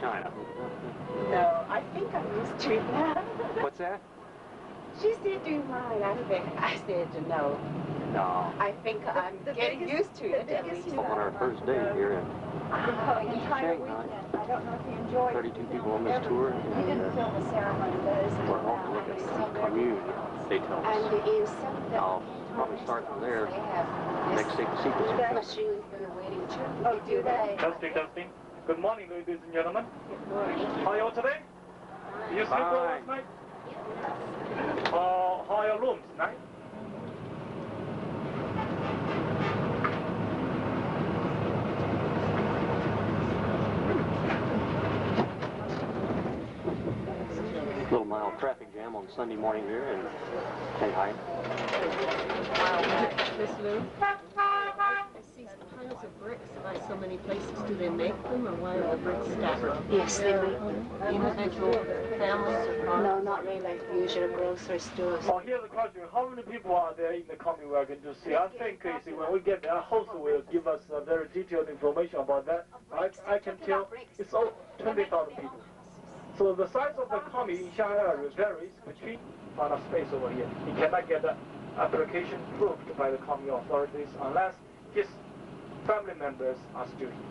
China. No, I think I'm used to it now. What's that? She said, do you mind? I said, no. No. I think I'm getting used to it. On our first day here in entire Shanghai, weekend. I don't know if you enjoyed 32 people on this tour. You didn't film the ceremony, but it's We're off to look at the commune, they tell us. And in some I'll probably start from there. Next sequence. Oh, do they? Testing, testing. Good morning, ladies and gentlemen. How are you today? You sleep well last night? How are your rooms tonight? Little mild traffic jam on Sunday morning here in Shanghai. Miss Lou, I see piles of bricks by so many places. Do they make them, or why are the bricks stacked up? Yes, they make them. Individual families or farms? No, not really like usual grocery stores. Oh, here's the question. How many people are there in the commune wagon to see? I think, you see, when we get there, host will give us very detailed information about that. I can tell it's all 20,000 people. So the size of the commune in Shanghai varies, which we found a space over here. He cannot get the application approved by the commune authorities unless his family members are still here.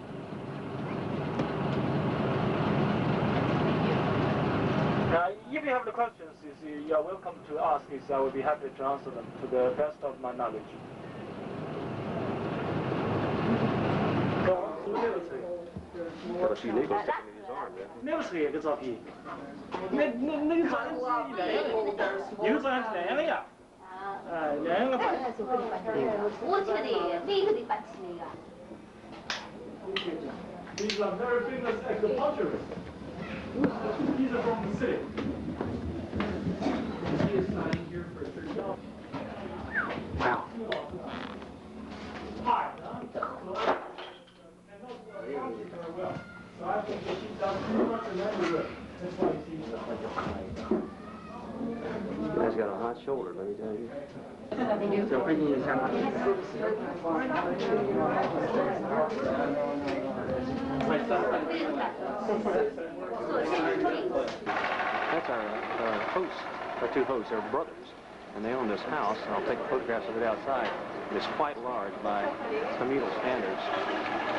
If you have the questions, you are welcome to ask. I will be happy to answer them to the best of my knowledge. Got a few needles sticking in his arm, yeah. 那个是一个照片，那个照片来了，有照片来了呀，来了吧。我觉得每个都办起来了。 These are very famous acupuncturists. These are from the city. She is signing here for $30. Wow. Hi. So I think that she's done pretty much in everywhere. That's why you see stuff. You guys got a hot shoulder, let me tell you. That's our host, our two hosts, they're brothers, and they own this house, and I'll take photographs of it outside. It's quite large by communal standards.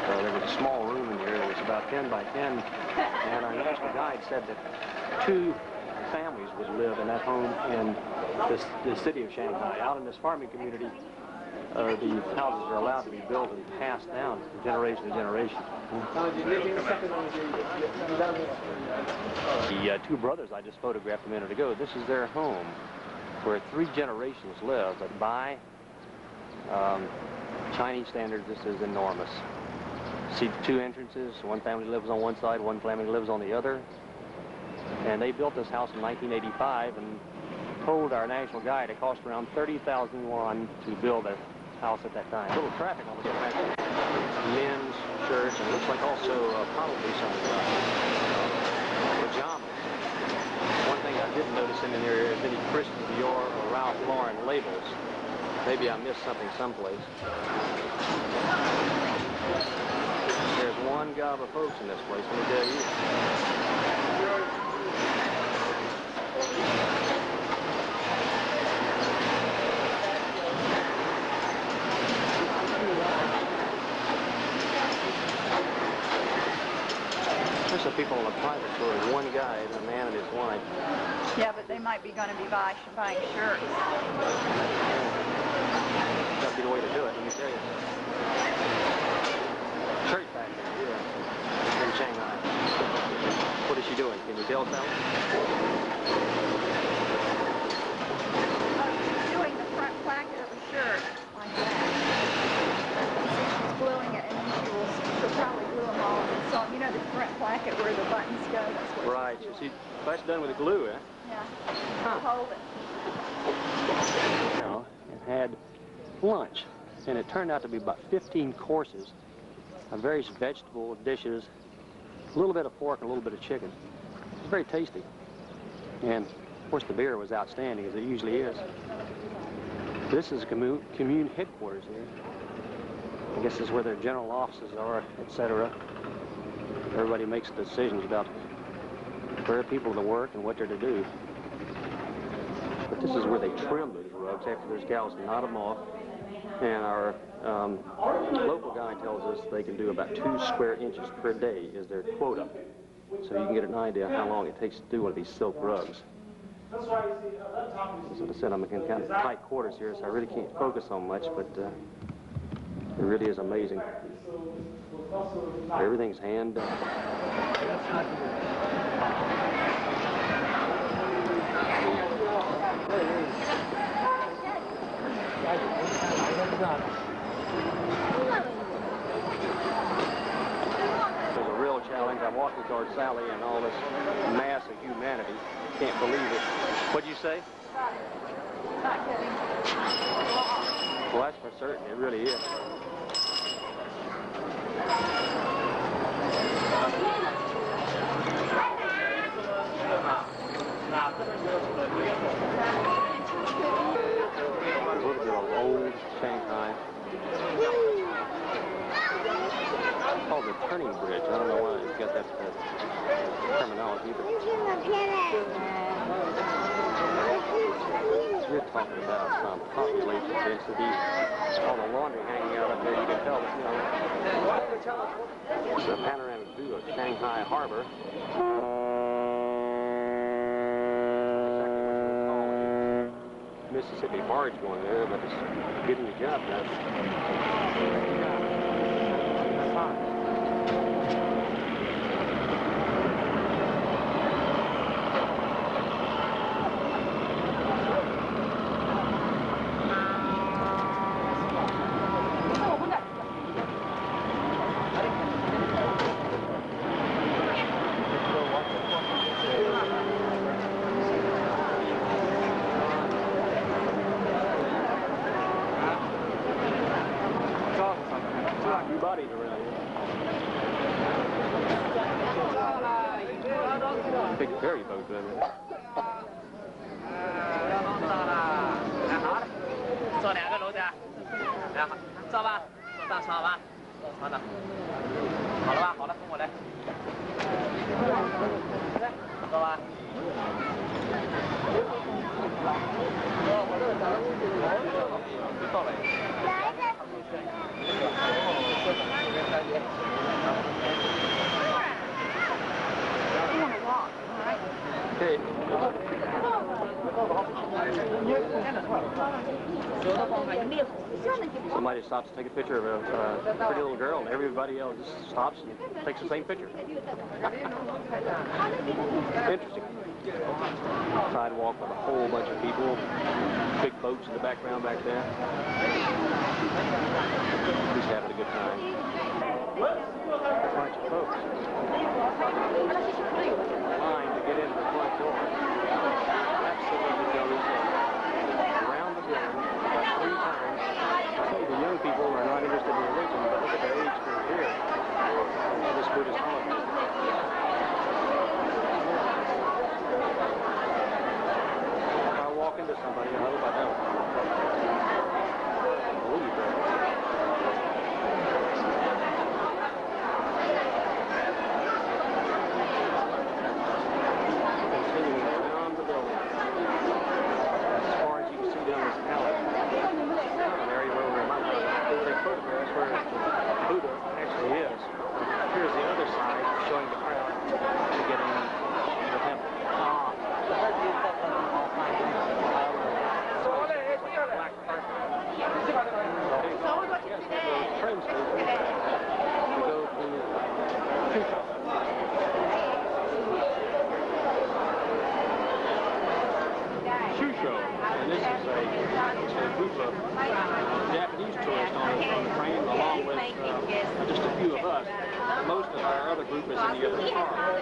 There was a small room in here, it was about 10 by 10, and our national guide said that 2 families would live in that home in the city of Shanghai. Out in this farming community, the houses are allowed to be built and passed down from generation to generation. The 2 brothers I just photographed a minute ago, this is their home, where 3 generations live, but by Chinese standards, this is enormous. See 2 entrances, one family lives on one side, one family lives on the other. And they built this house in 1985 and told our national guide it cost around 30,000 yuan to build a house at that time. A little traffic on the side. Men's shirts, and it looks like also probably some pajamas. One thing I didn't notice in there is any Christian Dior or Ralph Lauren labels. Maybe I missed something someplace. There's one gob of folks in this place, let me tell you. There's some people on a private tour, one guy, a man and his wife. Yeah, but they might be going to be buying shirts. That'd be the way to do it, let me tell you. Shirt factory, yeah, in Shanghai. What is she doing? Can you tell something? Doing the front placket of a shirt like that. She's gluing it, and then she'll probably glue them all. So, you know the front placket where the buttons go? That's what Right, so see, that's done with glue, eh? Yeah. Hold it. You know, and had lunch, and it turned out to be about 15 courses of various vegetable dishes, a little bit of pork and a little bit of chicken. It was very tasty. And, of course, the beer was outstanding, as it usually is. This is commune headquarters here. I guess this is where their general offices are, etc. everybody makes decisions about where people are to work and what they're to do. But this is where they trim those rugs after those gals knot them off. And our local guy tells us they can do about 2 square inches per day is their quota. So you can get an idea how long it takes to do one of these silk rugs. As I said, I'm in kind of tight quarters here, so I really can't focus on much, but it really is amazing. Everything's hand done. There's a real challenge. I'm walking towards Sally and all this mass of humanity. Can't believe it. What'd you say? Well, that's for certain. It really is. A little bit of old Shanghai. It's called the turning bridge. I don't know why it's got that terminology, but we're talking about some population density. All the laundry hanging out up there, you can tell that, you know, it's a panoramic view of Shanghai Harbor. Mississippi barge going there, but it's getting the job done. Big ferry boat doing it. 坐2个楼的，来，坐吧，坐大船吧，坐船的，好了吧，好了，跟我来，坐吧。到了。Somebody stops to take a picture of a pretty little girl, and everybody else just stops and takes the same picture. Interesting. Sidewalk with a whole bunch of people, big boats in the background back there. Who's having a good time? A bunch of folks. Line to get into the front door. Absolutely goes around the building about 3 times. The young people are not interested in religion, but look at their age group here. This Buddhist holiday. If I walk into somebody, I hope I don't. Believe that. Continuing around the building. As far as you can see down this alley. An area where we might take photographs where Buddha actually is. Here's the other side showing the crowd to get in the temple. Black carpet. Train station to go to Shusho. And this is a group of Japanese tourists on the train, along with just a few of us. Most of our other group is in the other car.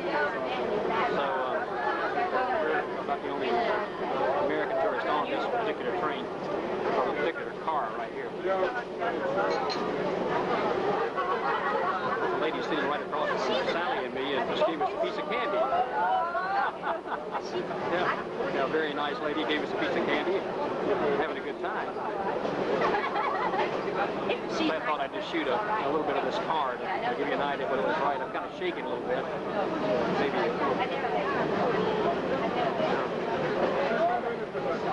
So we're about the only American tourists on this particular train, or particular car right here. The lady sitting right across from Sally and me and just gave us a piece of candy. Yeah, a very nice lady gave us a piece of candy. We're having a good time. I thought I'd to shoot a little bit of this card to give you an idea what it was right. I'm kind of shaking a little bit. Maybe a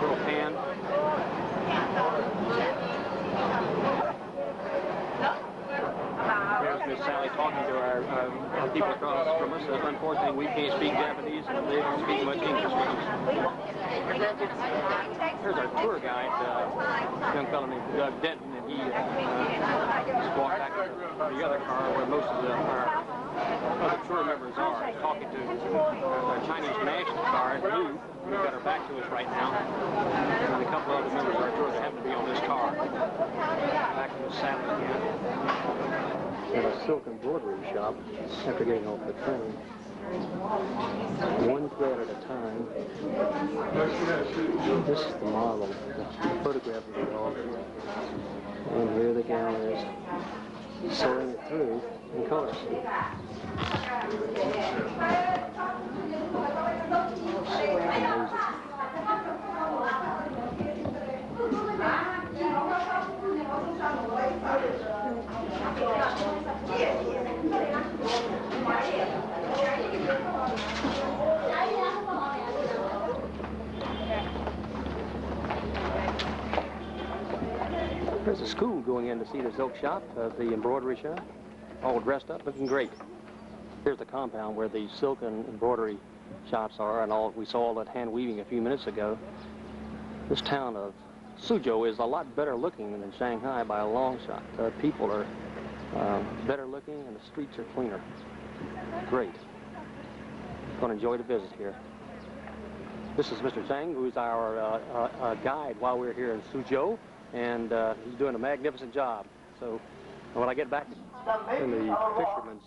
little pan. Here's Miss Sally talking to our people across from us. Unfortunately, we can't speak Japanese, and they don't speak much English with us. Here's our tour guide, a young fellow named Doug Denton, and he just walked back to the other car where most of our other tour members are, talking to our Chinese national car, Blue, who's got her back to us right now, and a couple other members of our tour that happen to be on this car. Back to Miss Sally again. At a silk embroidery shop after getting off the train. One thread at a time. This is the model, the photograph of the dog. And here the gal is sewing it through in colors. There's a school going in to see the silk shop, the embroidery shop, all dressed up, looking great. Here's the compound where the silk and embroidery shops are, and all we saw all that hand weaving a few minutes ago. This town of Suzhou is a lot better looking than Shanghai by a long shot. People are better looking and the streets are cleaner. Great. Going to enjoy the visit here. This is Mr. Zhang, who's our guide while we're here in Suzhou, and he's doing a magnificent job. So when I get back in the fisherman's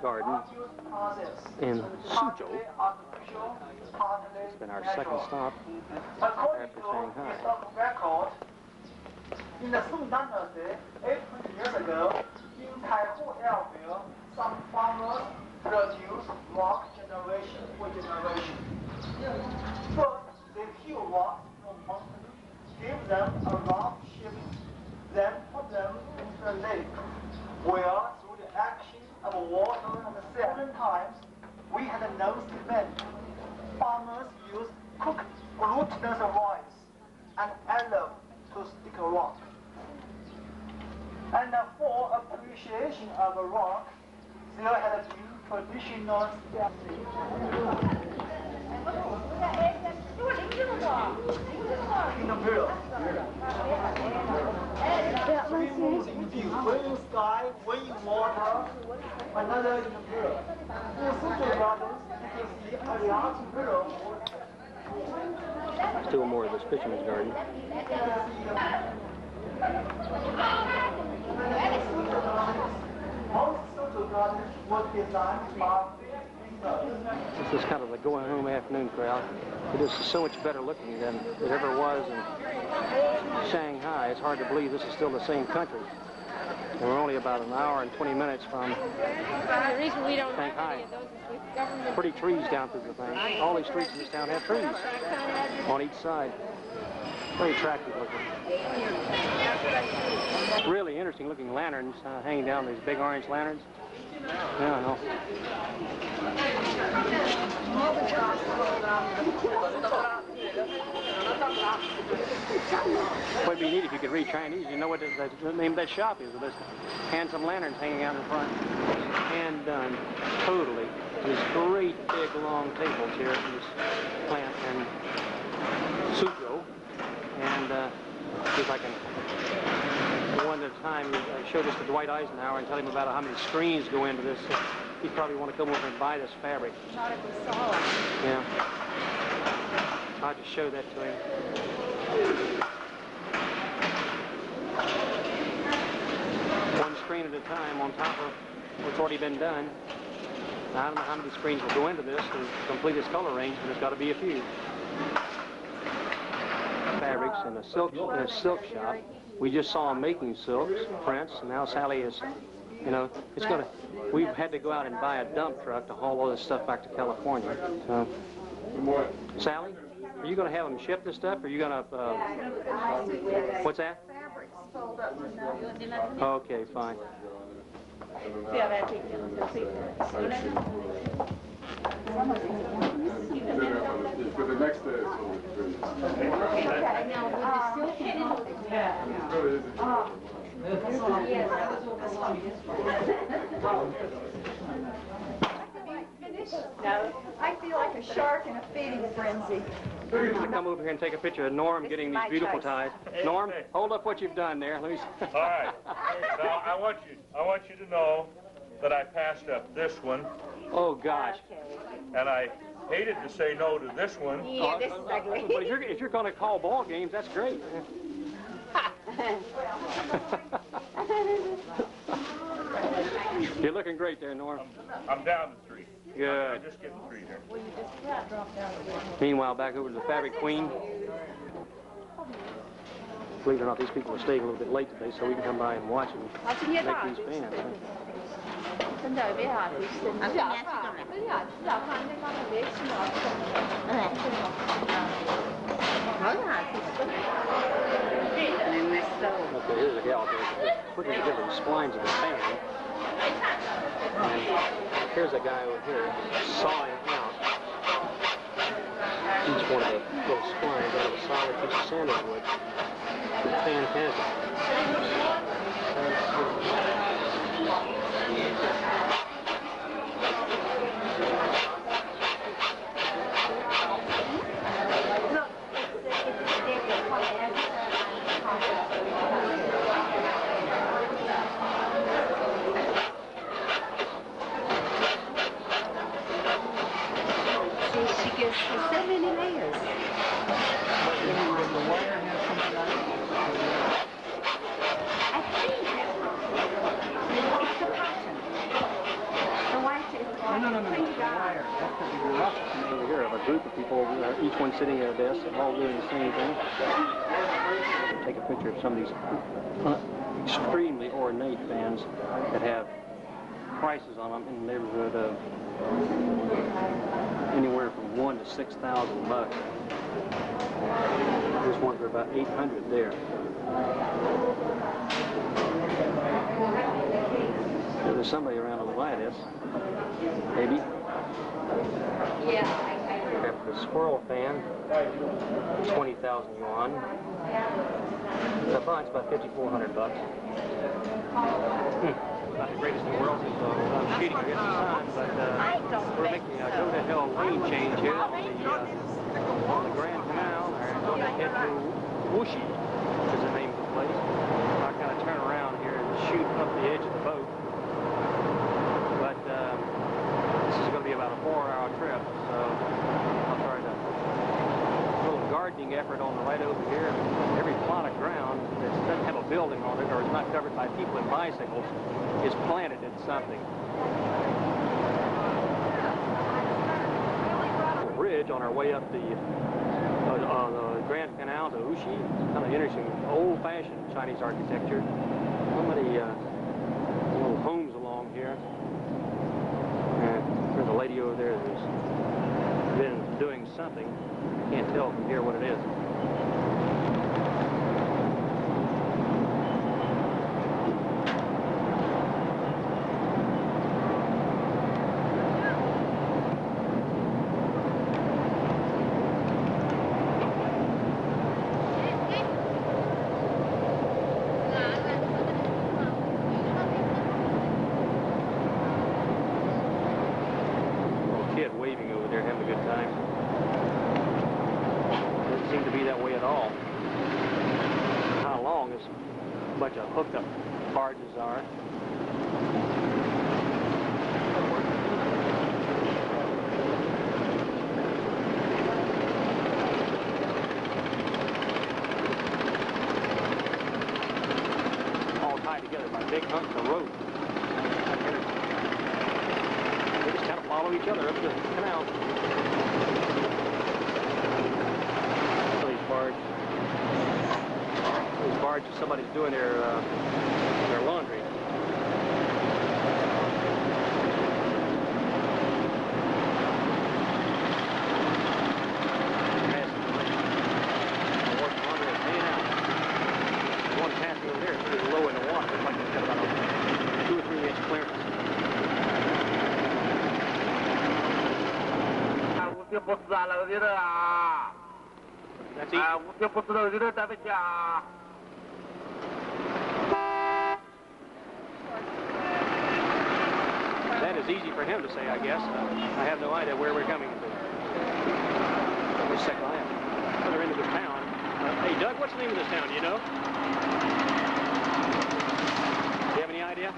garden in Suzhou, it's been our second stop after Shanghai. In the Song Dynasty, 800 years ago, in Taihu area, some farmers produced rock generation for generation. First, they peel rocks from mountains, give them a round shape, then put them into a lake, where through the action of water and sand times, we had no cement. Farmers used cooked glutinous rice and alum to stick a rock. And for appreciation of a rock, there had been traditional ceremony. One in sky, one in water, another in the mirror. In the Suzhou Gardens, you can see a large mirror. Still more of this fisherman's garden. This is kind of the going home afternoon crowd. It is so much better looking than it ever was in Shanghai. It's hard to believe this is still the same country. And we're only about an hour and 20 minutes from The reason we don't Shanghai. have any of those is with government. Pretty trees down through the thing. All these streets in this town have trees on each side. Very attractive looking. Really interesting looking lanterns hanging down, these big orange lanterns. Yeah, I know. It would be neat if you could read Chinese. You know what the name of that shop is, with those handsome lanterns hanging out in front. Hand done, totally. These great big long tables here in this plant in Suzhou. And see if I can, one at a time, show this to Dwight Eisenhower and tell him about how many screens go into this. He'd probably want to come over and buy this fabric. Not if we saw it. Yeah. I'll just show that to him. One screen at a time on top of what's already been done. Now, I don't know how many screens will go into this to complete this color range, but there's got to be a few. Fabrics in a silk shop. We just saw them making silks, prints, and now Sally is, you know, it's gonna. We've had to go out and buy a dump truck to haul all this stuff back to California. So, Sally, are you gonna have them ship this stuff, or are you gonna? What's that? fold up to nothing. Okay, fine. See how that takes you. For the next day, No, I feel like a shark in a feeding frenzy. I come over here and take a picture of Norm getting these beautiful ties. Norm, hold up what you've done there. Let me see. All right. Now I want you to know that I passed up this one, Oh gosh. and I hated to say no to this one. Yeah, this is ugly. But if you're going to call ball games, that's great. You're looking great there, Norm. I'm down to 3. Good. I'm just getting 3 here. Meanwhile, back over to the Fabric Queen. Believe it or not, these people are staying a little bit late today, so we can come by and watch and make these fans. 真的别好意思，俺不要看，不要看那个别去了。好想去。 Okay, here's a gal there putting together the splines of the fan. And here's a guy over here sawing out each one of the little splines out of a solid piece of sandalwood. Fantastic. She gives so many layers. I think it's the pattern. The white is printed out. Over here, a group of people, each one sitting at a desk, all doing the same thing. Take a picture of some of these extremely ornate fans that have prices on them in the neighborhood of anywhere from $1,000 to $6,000. This one for about $800 there. There's somebody around to buy this. Maybe. Yeah. Got the squirrel fan, 20,000 yuan. So far it's about 5,400 bucks. Not the greatest in the world since I'm shooting against the sun, but we're making a go-to-hell lane change here on the Grand Canal. We're going to head to Wuxi, which is the name of the place. I'll kind of turn around here and shoot up the edge of the boat. But this is going to be about a 4-hour trip, so I'll try to a little gardening effort on the right over here. Every plot of ground that doesn't have a building on it or is not covered by people and bicycles is planted in something. Bridge on our way up the Grand Canal to Wuxi. Kind of interesting, old-fashioned Chinese architecture. So many little homes along here. And there's a lady over there who's been doing something. Can't tell from here what it is. Bunch of hooked up barges are. All tied together by big hunks of rope. They just kind of follow each other up the canal. These barges, somebody's doing their laundry. Working laundry and paying out. The one passing over there is pretty low in the water. It's like it's got about a 2 or 3 inch clearance. That's easy. That is easy for him to say, I guess. I have no idea where we're coming to. The second lap. Further into this town. Hey, Doug, what's the name of this town? Do you know? Do you have any idea?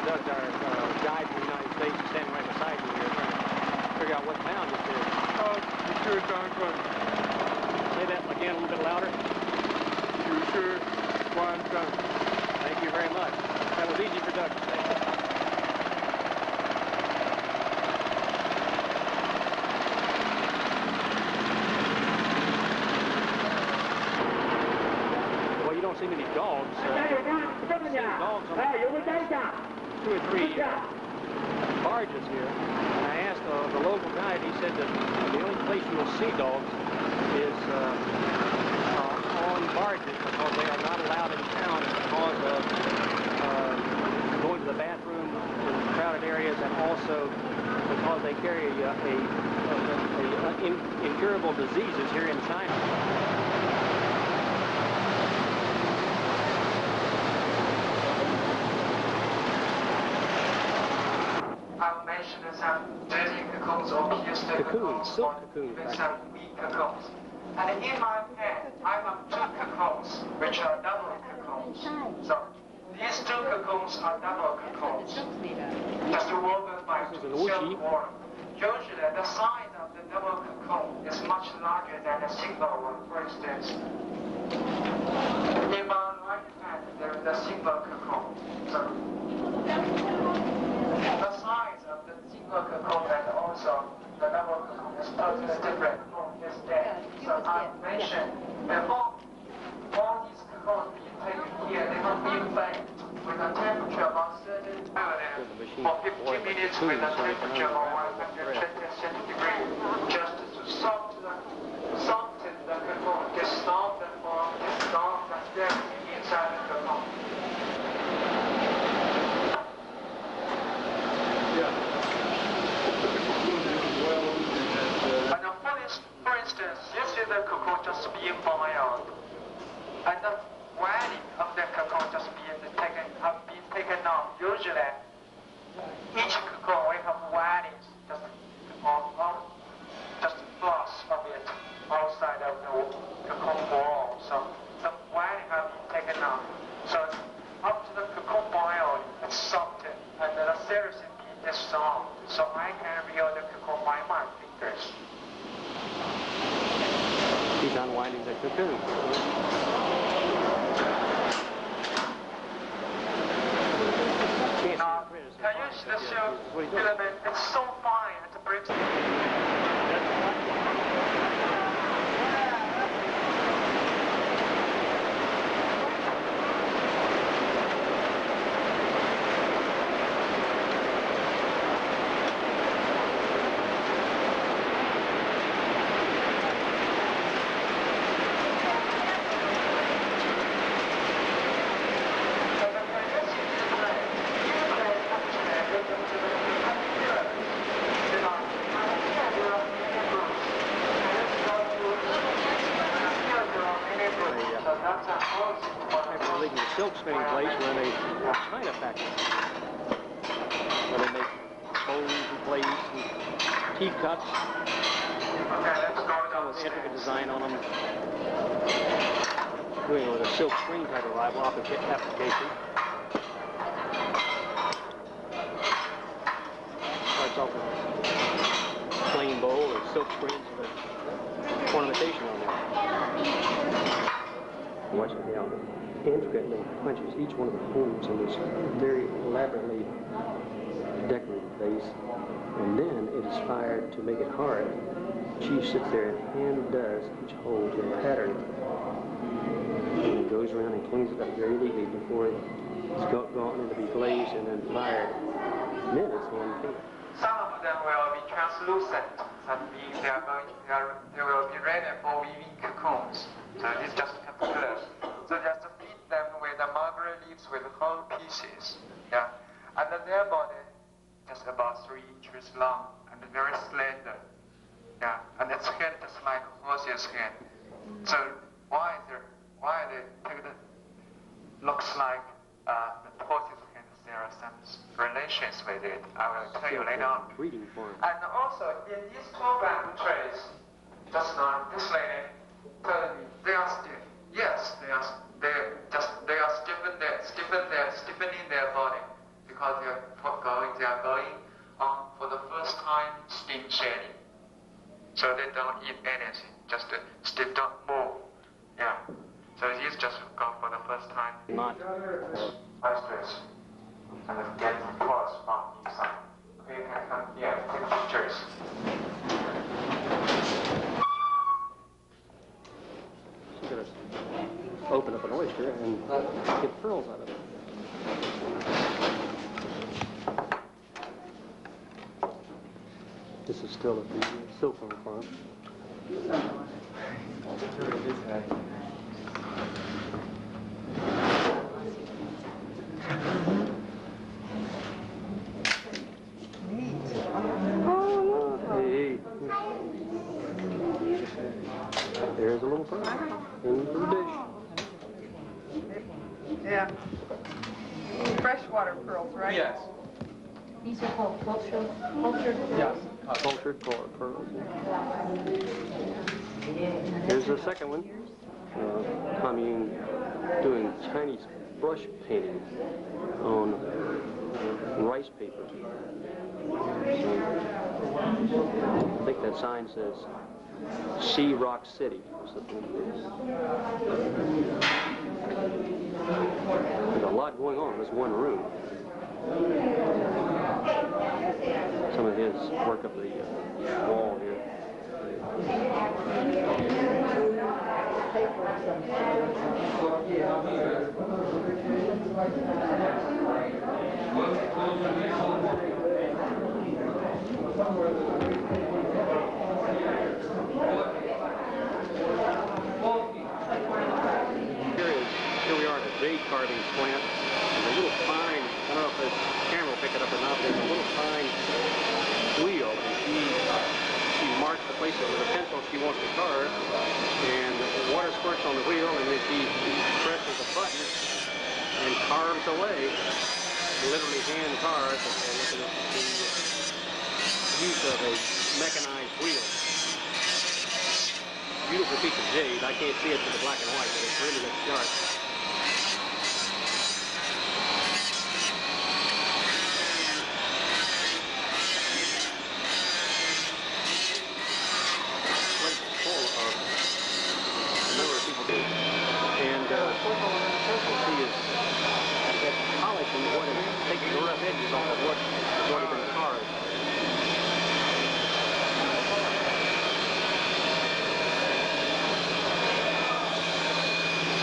Doug's our guide from the United States, standing right beside me here, trying to figure out what town this is. Say that again a little bit louder. Thank you very much. That was easy for Doug to say. Well, you don't see many dogs. Dogs on 2 or 3 barges here. And I asked the local guide, he said that the only place you will see dogs is on barges because they are not allowed in town because of going to the bathroom in crowded areas and also because they carry incurable diseases here in China. I've mentioned some dirty cocoons or pierced cocoons, silk cocoons, even some weak cocoons. And in my hand, I have 2 cocoons, which are double cocoons. So these 2 cocoons are double cocoons, just woven by silk worm. Usually, the size of the double cocoon is much larger than the single one. For instance, in my right hand, there is a single cocoon. So the size of the single cocoon and also the double cocoon is totally different from this day. So I mentioned before all these cocoons being taken here, they will be baked with a temperature about 30 for 15 minutes with a temperature of 120 centigrade, just to soften the cocoon, dissolve the form, dissolve the density inside the cocoon. For instance, you see the cocoon just being boiled, and the lining of the cocoon just being taken off. Usually, each cocoon will have linings just flush of it outside of the cocoon wall. So the lining have been taken off. So after the cocoon boiled, it's softened, and the sericin is soft. So I can reel the cocoon by my fingers. He's unwinding the cocoon. Can you see the silk filament? It's so fine, it breaks. Silk spinning place where they China factory, where they make bowls and plates and teacups, with intricate design on them, doing it with a silk screen type of application. Starts off with a plain bowl or silk screens with ornamentation on there. Watch it now. Intricately punches each one of the holes in this very elaborately decorated vase, and then it is fired to make it hard. The chief sits there and hand does each hole to a pattern, and he goes around and cleans it up very neatly before it's gone in to be glazed and then fired. And then it's hand painted. Some of them will be translucent, That means they will be ready for weaving cocoons. So it's just caterpillars. So just feed them with the mulberry leaves with whole pieces. Yeah. And their body just about 3 inches long and very slender. Yeah. And its head just like a horse's head. So why they take the looks like the horse's head? There are some relations with it. I will tell you later on. And also in these 2 bamboo trees, just now this lady told me they are stiff. Yes, they are stiffening their body because they are going on for the first time steam shedding. So they don't eat anything, just stiff up more. Yeah. So he's just gone for the first time. Not oysters. And get across from inside. Okay, you can come here, take pictures. So you're gonna open up an oyster and get pearls out of it. This is still at the silkworm farm. Hey. There's a little pearl into the dish. Yeah. Freshwater pearls, right? Yes. These are called cultured Yes. Cultured pearls. Here's the second one. Commune doing Chinese brush painting on rice paper. I think that sign says Sea Rock City or something. There's a lot going on in this one room. Some of his work up the wall here. Here we are at a jade carving plant. There's a little fine, I don't know if this camera will pick it up or not, but there's a little fine wheel. She marks the place with a pencil she wants to carve, and water squirts on the wheel, and then she presses a button and carves away. Literally hand carved, and the use of a mechanized wheel. Beautiful piece of jade. I can't see it to the black and white, but it's really looks sharp. Taking the rough edges off of what has already been carved.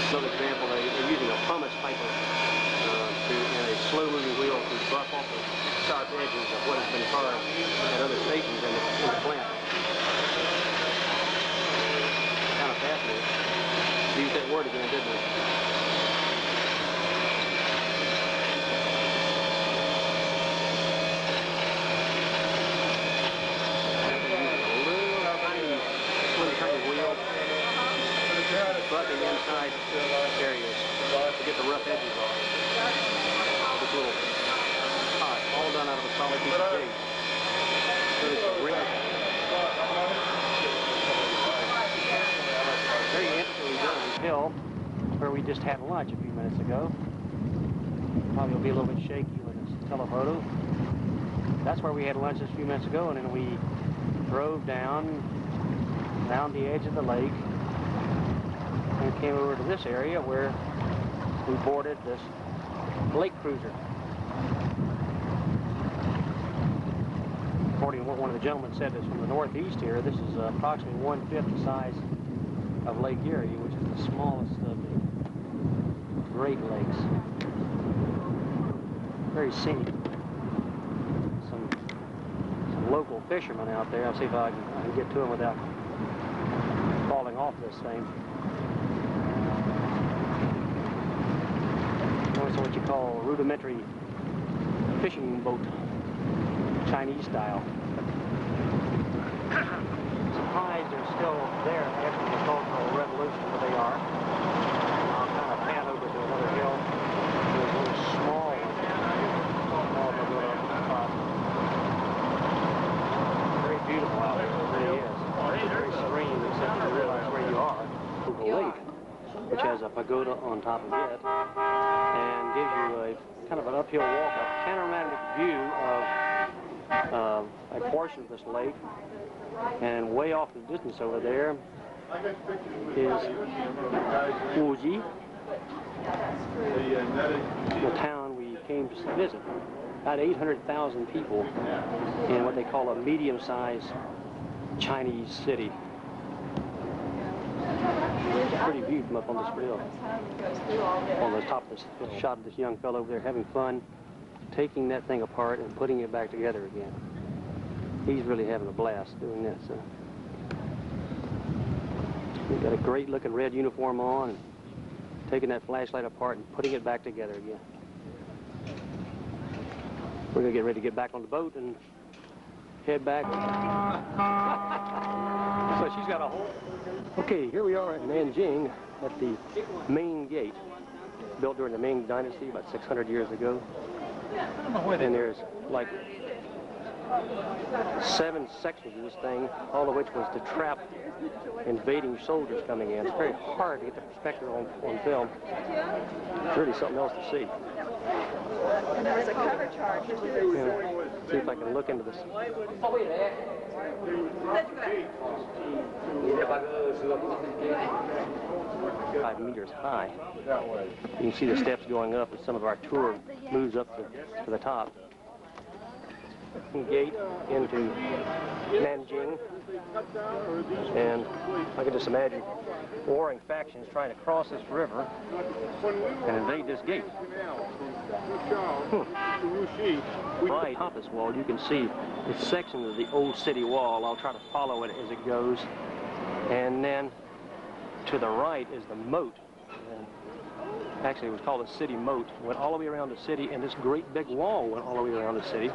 Another example, they're using a pumice piper and a slow-moving wheel to buff off the sharp edges of what has been carved at other stations in the plant. Kind of fascinating. Used that word again, didn't they? Buffing inside areas to get the rough edges off. This little pot, all done out of a solid piece of jade. So it's very interestingly done. Hill, where we just had lunch a few minutes ago. Probably will be a little bit shaky with this telephoto. That's where we had lunch just a few minutes ago, and then we drove down the edge of the lake. And came over to this area where we boarded this lake cruiser. According to what one of the gentlemen said that's from the northeast here, this is approximately 1/5 the size of Lake Erie, which is the smallest of the Great Lakes. Very scenic. Some local fishermen out there. I'll see if I can get to them without falling off this thing. Also what you call rudimentary fishing boat, Chinese style. Supplies are still there after the Cultural Revolution, but they are. I'll kind of pan over to another hill. There's a little small pagoda on the top. Very beautiful out there, it really is. Very serene, except you realize where you are. The lake, which has a pagoda on top of it, and gives you a kind of an uphill walk, a panoramic view of a portion of this lake. And way off in the distance over there is Wuji, the town we came to visit. About 800,000 people in what they call a medium-sized Chinese city. Pretty view from up on this hill. On the top of this shot of this young fellow over there having fun, taking that thing apart and putting it back together again. He's really having a blast doing this. He's got a great looking red uniform on, and taking that flashlight apart and putting it back together again. We're going to get ready to get back on the boat and head back. So she's got a whole... Okay, here we are at Nanjing at the main gate, built during the Ming Dynasty about 600 years ago. And there's like 7 sections of this thing, all of which was to trap invading soldiers coming in. It's very hard to get the perspective on film. It's really something else to see. And there was a cover charge too. Yeah. See if I can look into this. 5 meters high. You can see the steps going up as some of our tour moves up to the top. Gate into Nanjing, and I can just imagine warring factions trying to cross this river and invade this gate. Right atop this wall, you can see a section of the old city wall. I'll try to follow it as it goes, and then to the right is the moat. And actually, it was called the city moat. Went all the way around the city, and this great big wall went all the way around the city.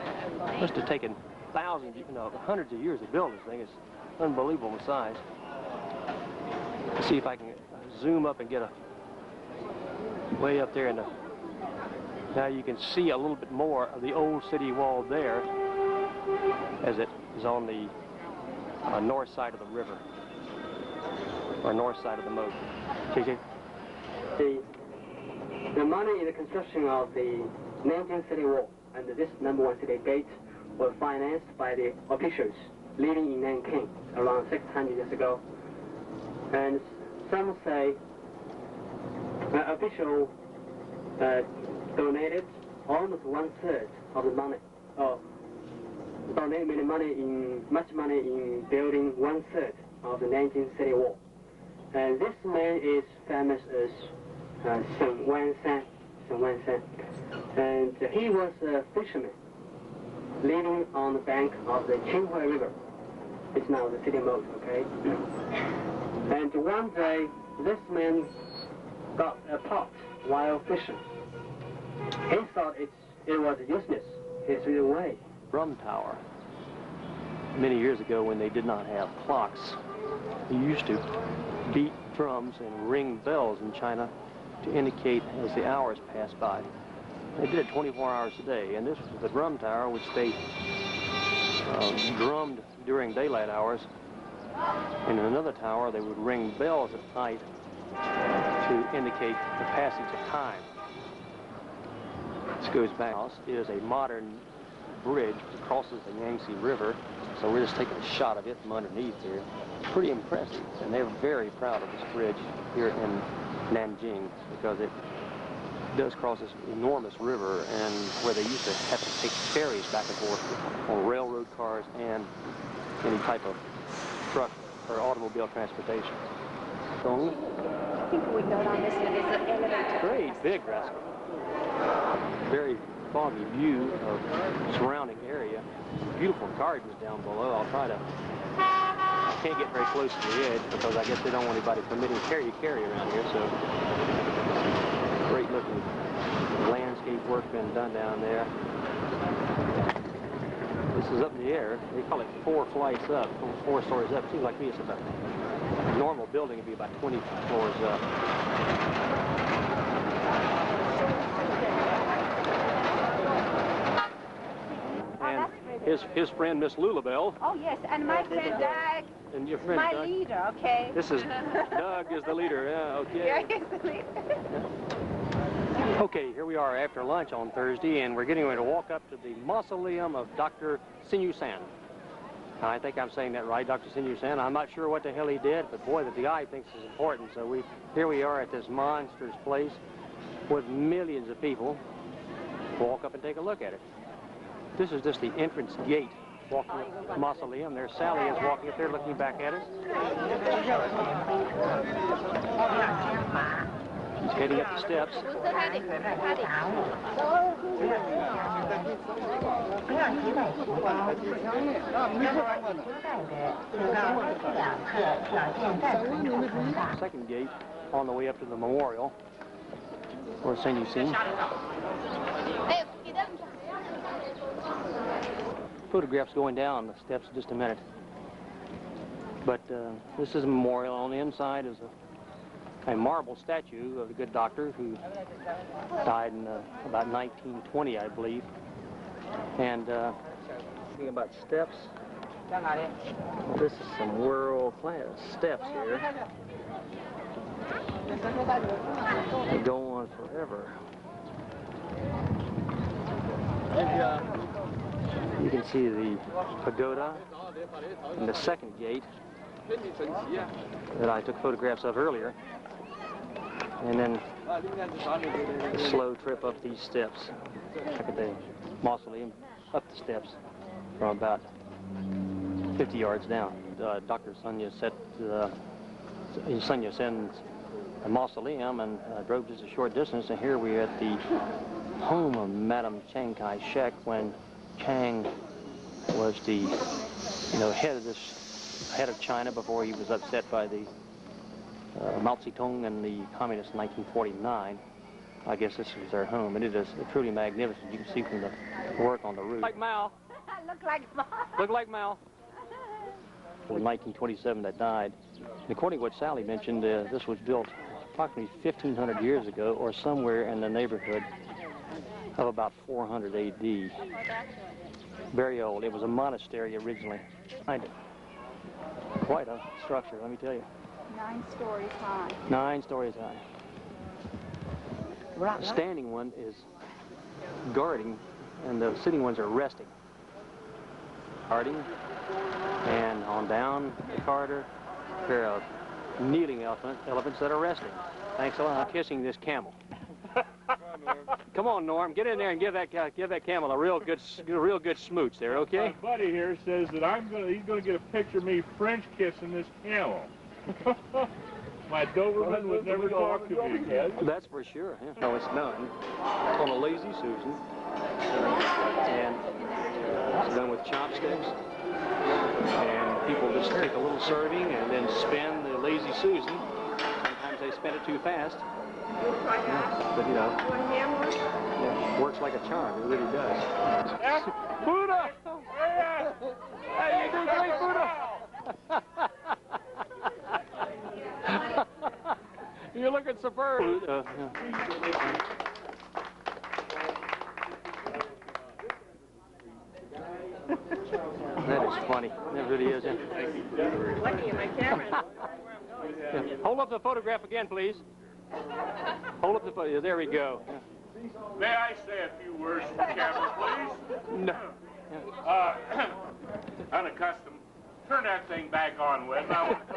Must have taken hundreds of years to build this thing. It's unbelievable in size. Let's see if I can zoom up and get a way up there. Now you can see a little bit more of the old city wall there, as it is on the north side of the river, or north side of the moat. The money in the construction of the Nanjing City Wall and this #1 city gate were financed by the officials living in Nanking around 600 years ago. And some say the official donated almost 1/3 of the money, donated much money in building 1/3 of the Nanjing City Wall. And this man is famous as Shen Wansan, and he was a fisherman living on the bank of the Qinhui River. It's now the city moat, okay? And one day, this man got a pot while fishing. He thought it was useless. He threw it away. Drum tower. Many years ago, when they did not have clocks, they used to beat drums and ring bells in China to indicate as the hours passed by. They did it 24 hours a day, and this was the drum tower, which they drummed during daylight hours. And in another tower, they would ring bells at night to indicate the passage of time. This goes back. Is a modern bridge that crosses the Yangtze River, so we're just taking a shot of it from underneath here. It's pretty impressive, and they're very proud of this bridge here in Nanjing, because it does cross this enormous river, and where they used to have to take ferries back and forth on railroad cars and any type of truck or automobile transportation. I think we note on this one is the elevator. Great big rascal. Very foggy view of surrounding area. Beautiful gardens down below. I'll try to. I can't get very close to the edge because I guess they don't want anybody permitting carry around here. So great looking landscape work been done down there. This is up in the air. They call it 4 flights up, 4 stories up. Seems like to me it's about a normal building would be about 20 floors up. And his friend Miss Lulabelle. Oh yes, and my friend Doug. And your friend my Doug. Leader, okay. This is Doug is the leader. Yeah, okay. Yeah, he's the leader. Okay, here we are after lunch on Thursday, and we're getting ready to walk up to the mausoleum of Dr. Sin Yat-sen. I think I'm saying that right, Dr. Sin Yat-sen. I'm not sure what the hell he did, but boy, that the guy thinks is important. So here we are at this monstrous place with millions of people. Walk up and take a look at it. This is just the entrance gate. Walking up the mausoleum. There's Sally is walking up there looking back at us. He's heading up the steps. Second gate on the way up to the memorial for Sin Yat-sen. Photographs going down the steps in just a minute. But this is a memorial. On the inside is a marble statue of the good doctor who died in about 1920, I believe. And thinking about steps, this is some world-class steps here. They go on forever. You can see the pagoda and the second gate that I took photographs of earlier. And then a slow trip up these steps. Look at the mausoleum up the steps from about 50 yards down. Dr. Sun Yat-sen's mausoleum, and drove just a short distance, and here we're at the home of Madame Chiang Kai-shek when Chiang was the head of China before he was upset by the Mao Zedong and the communists in 1949. I guess this was their home, and it is truly magnificent. You can see from the work on the roof. Like Mao. Look like Mao. Look like Mao. In 1927 that died. And according to what Sally mentioned, this was built approximately 1,500 years ago, or somewhere in the neighborhood of about 400 A.D. Very old. It was a monastery originally. Quite a structure, let me tell you. 9 stories high. 9 stories high. The standing one is guarding, and the sitting ones are resting. Guarding, and on down the corridor, there are kneeling elephants that are resting. Thanks a lot. Kissing this camel. Come on, Norm, get in there and give that camel a real good smooch there, okay? My buddy here says that he's gonna get a picture of me French kissing this camel. My Doberman would never talk to me again. That's for sure. Yeah. No, it's done on a Lazy Susan, and it's done with chopsticks. And people just take a little serving and then spin the Lazy Susan. Sometimes they spin it too fast. Yeah, but you know, yeah, works like a charm. It really does. Buddha! Hey, you do great, Buddha! You're looking superb. Yeah. That is funny. That really is. Lucky in my camera. Yeah. Hold up the photograph again, please. Hold up the photo. There we go. Yeah. May I say a few words to the camera, please? No. Unaccustomed. Turn that thing back on, Wes. I want to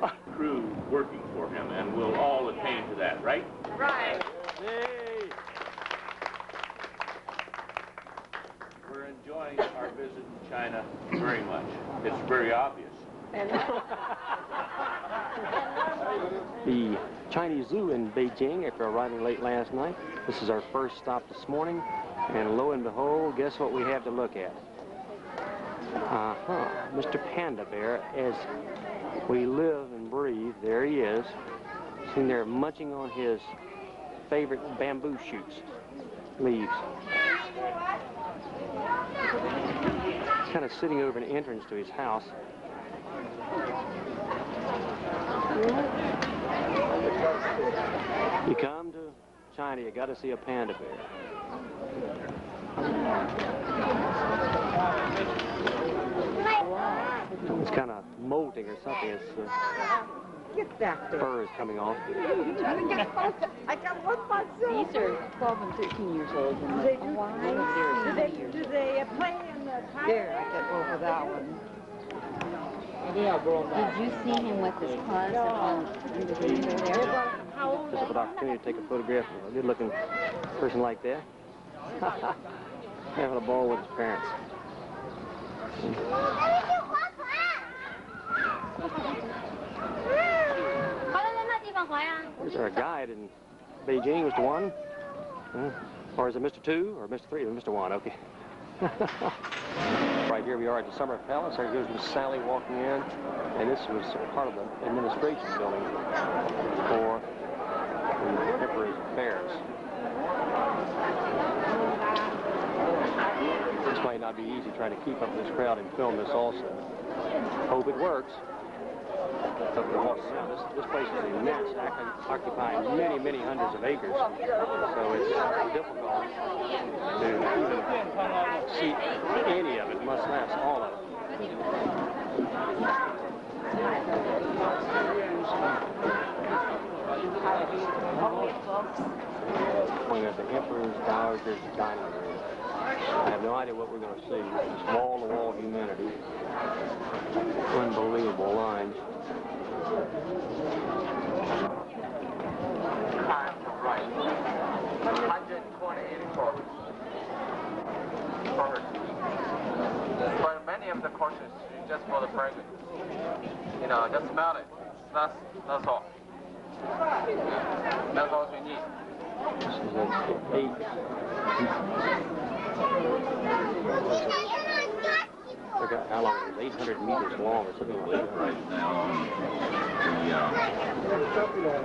talk. Crew working for him, and we'll all attain to that, right? Right. Hey. We're enjoying our visit in China very much. It's very obvious. The Chinese Zoo in Beijing after arriving late last night. This is our first stop this morning, and lo and behold, guess what we have to look at? Mr. Panda Bear, as we live and breathe, there he is, sitting there munching on his favorite bamboo shoots, leaves. He's kind of sitting over an entrance to his house. You come to China, you got to see a panda bear. It's kind of molting or something. Its Get back there. fur is coming off. I got one myself. These are 12 and 13 years old. And Do they play in the time? There, I get over that one. did you see him with his claws all in the window there? Just an opportunity to take a photograph of a good-looking person like that. Having a ball with his parents. Is there a guide in Beijing, Mr. Wan? Or is it Mr. 2 or Mr. 3 or Mr. 1? Okay. Right here we are at the Summer Palace. There goes Miss Sally walking in. And this was part of the administration building for the Emperor's affairs. This might not be easy trying to keep up with this crowd and film this also. Hope it works. This place is immense, occupying many, many hundreds of acres. So it's difficult to even see any of it, much less all of it. We're at the Emperor's Dowager's dining room. I have no idea what we're going to see. Just wall-to-wall humanity. Unbelievable lines. Time to right. 128 courses. For many of the courses, just for the fragrance. You know, just smell it. That's all. That's all we need. This is an 8. Look at how long it is, 800 meters long or something like that. Right now,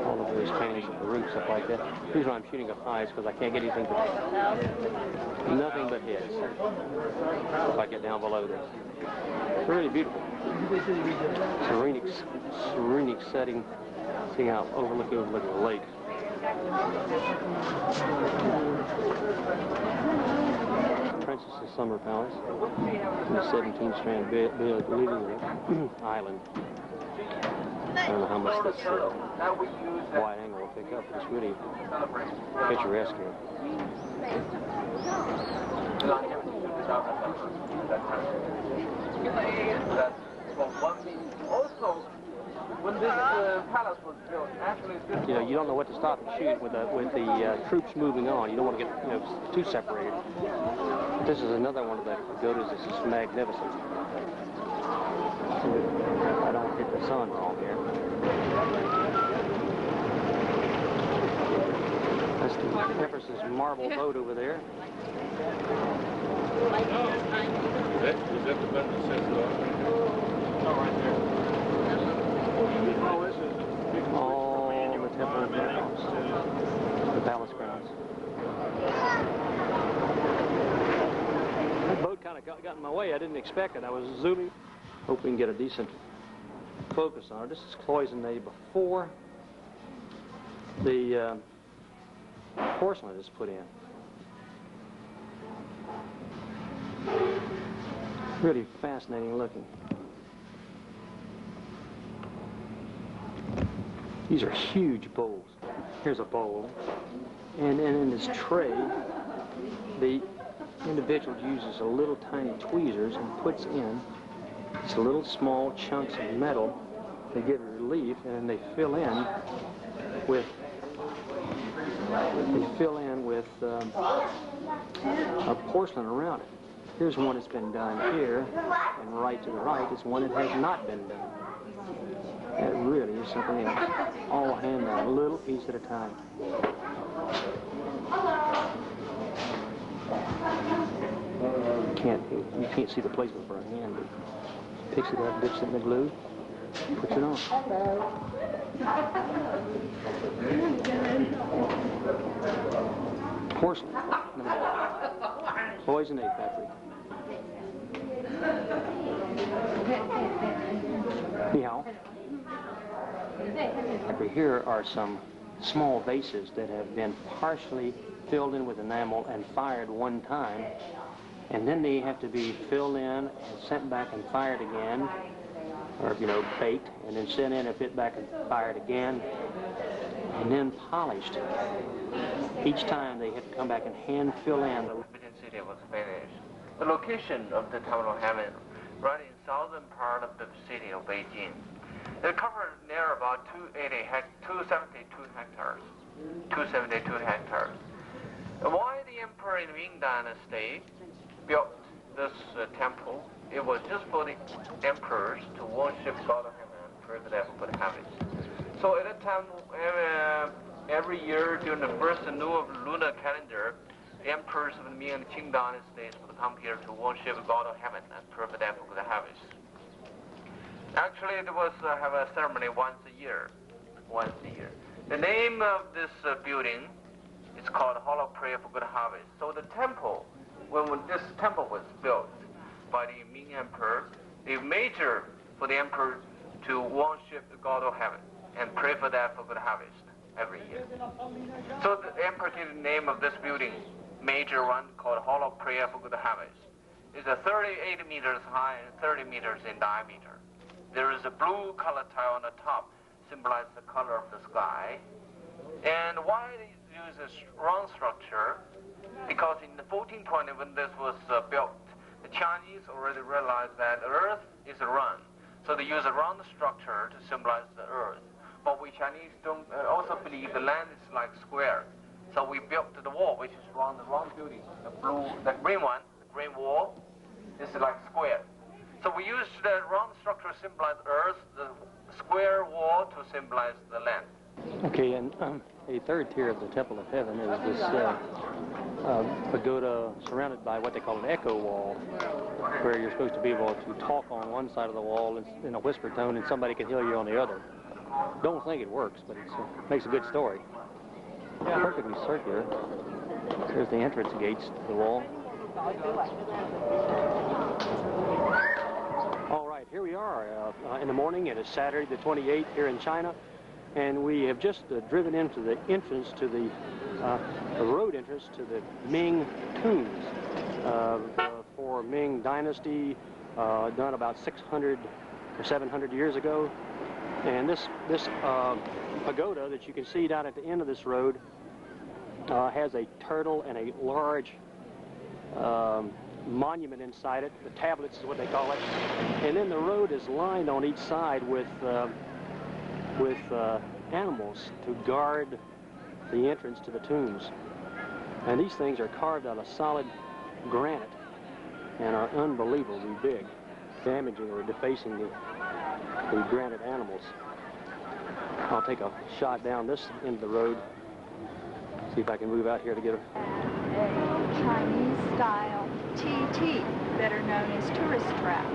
all of those paintings of the roof, stuff like that. The reason I'm shooting up high is because I can't get anything but nothing but heads. If I get down below this. It's really beautiful. Serenic setting. See how overlooking the lake. Princess's Summer Palace in the 17-strand building island. I don't know how much this wide angle will pick up, but it's really picturesque here. Also, when this palace was built, actually, you know, you don't know what to stop and shoot with the troops moving on. You don't want to get too separated. This is another one of the pagodas. This is magnificent. I don't hit the sun wrong here. That's the Empress's marble boat over there. Is that the button that says oh, right there. All the temple grounds, the palace grounds. That boat kind of got in my way. I didn't expect it. I was zooming. Hope we can get a decent focus on it. This is cloisonne before the porcelain is put in. Really fascinating looking. These are huge bowls. Here's a bowl. And in this tray, the individual uses a little tiny tweezers and puts in these little small chunks of metal. They give it relief, and then they fill in with a porcelain around it. Here's one that's been done here, and right to the right is one that has not been done. It really is something else. All hand done, a little piece at a time. You can't see the placement for a hand. But picks it up, dips it in the glue, puts it on. Porcelain. Poison Egg Factory. Meow. Here are some small vases that have been partially filled in with enamel and fired one time, and then they have to be filled in and sent back and fired again, or baked, and then sent in and fit back and fired again, and then polished. Each time they have to come back and hand fill in. The Beijing city was finished. The location of the Temple of Heaven, right in southern part of the city of Beijing. It covered near about 272 hectares. 272 hectares. Why the emperor in Ming Dynasty built this temple? It was just for the emperors to worship God of Heaven and pray for them for the harvest. So at that time, every year during the first new of the lunar calendar, the emperors of the Ming and Qing dynasties would come here to worship God of Heaven and pray for them for the harvest. Actually, it was have a ceremony once a year. The name of this building is called Hall of Prayer for Good Harvest. So the temple, when this temple was built by the Ming Emperor, the major for the emperor to worship the God of Heaven and pray for that for good harvest every year. So the emperor gave the name of this building, major one, called Hall of Prayer for Good Harvest. It's 38 meters high and 30 meters in diameter. There is a blue color tile on the top, symbolizes the color of the sky. And why they use this round structure? Because in the 1420, when this was built, the Chinese already realized that the Earth is round. So they use a round structure to symbolize the Earth. But we Chinese don't also believe the land is like square. So we built the wall, which is round, the round building. The green one, the green wall, is like square. So we use the round structure to symbolize Earth, the square wall to symbolize the land. Okay, and a third tier of the Temple of Heaven is this pagoda surrounded by what they call an echo wall, where you're supposed to be able to talk on one side of the wall in a whisper tone and somebody can hear you on the other. Don't think it works, but it makes a good story. Perfectly circular. There's the entrance gates to the wall. All right, here we are in the morning. It is Saturday the 28th here in China, and we have just driven into the entrance to the road entrance to the Ming tombs for Ming Dynasty, done about 600 or 700 years ago. And this pagoda that you can see down at the end of this road has a turtle and a large monument inside it. The tablets is what they call it. And then the road is lined on each side with animals to guard the entrance to the tombs. And these things are carved out of solid granite and are unbelievably big, damaging or defacing the granite animals. I'll take a shot down this end of the road, see if I can move out here to get a Chinese-style TT, better known as tourist trap.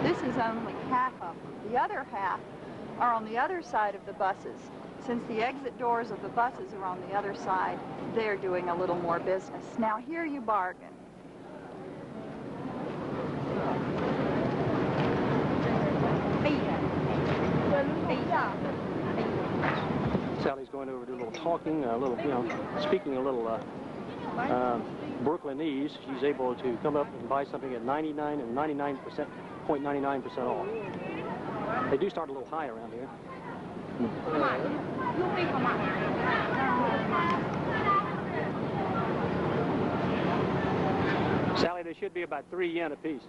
This is only half of them. The other half are on the other side of the buses. Since the exit doors of the buses are on the other side, they're doing a little more business. Now here you bargain. Sally's going over to do a little talking, speaking a little Brooklynese. She's able to come up and buy something at 99 and 99% off. They do start a little high around here. Sally, they should be about 3 yen a piece.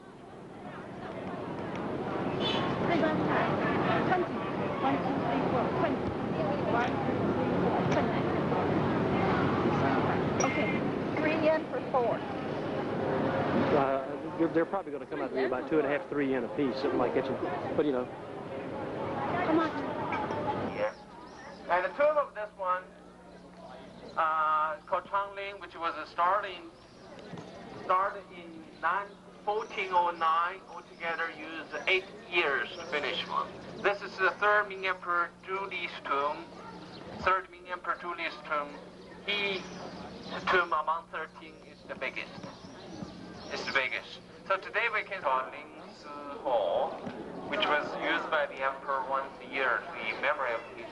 Okay, 3 yen for 4. They're probably going to come out to be about 2.5, 3 yen a piece, something like that. But you know. Come on. which was started in 1409, altogether used 8 years to finish one. This is the third Ming Emperor Juli's tomb. Third Ming Emperor Juli's tomb. His tomb among 13 is the biggest. It's the biggest. So today we can call Ling Si Hall, which was used by the emperor once a year in memory of his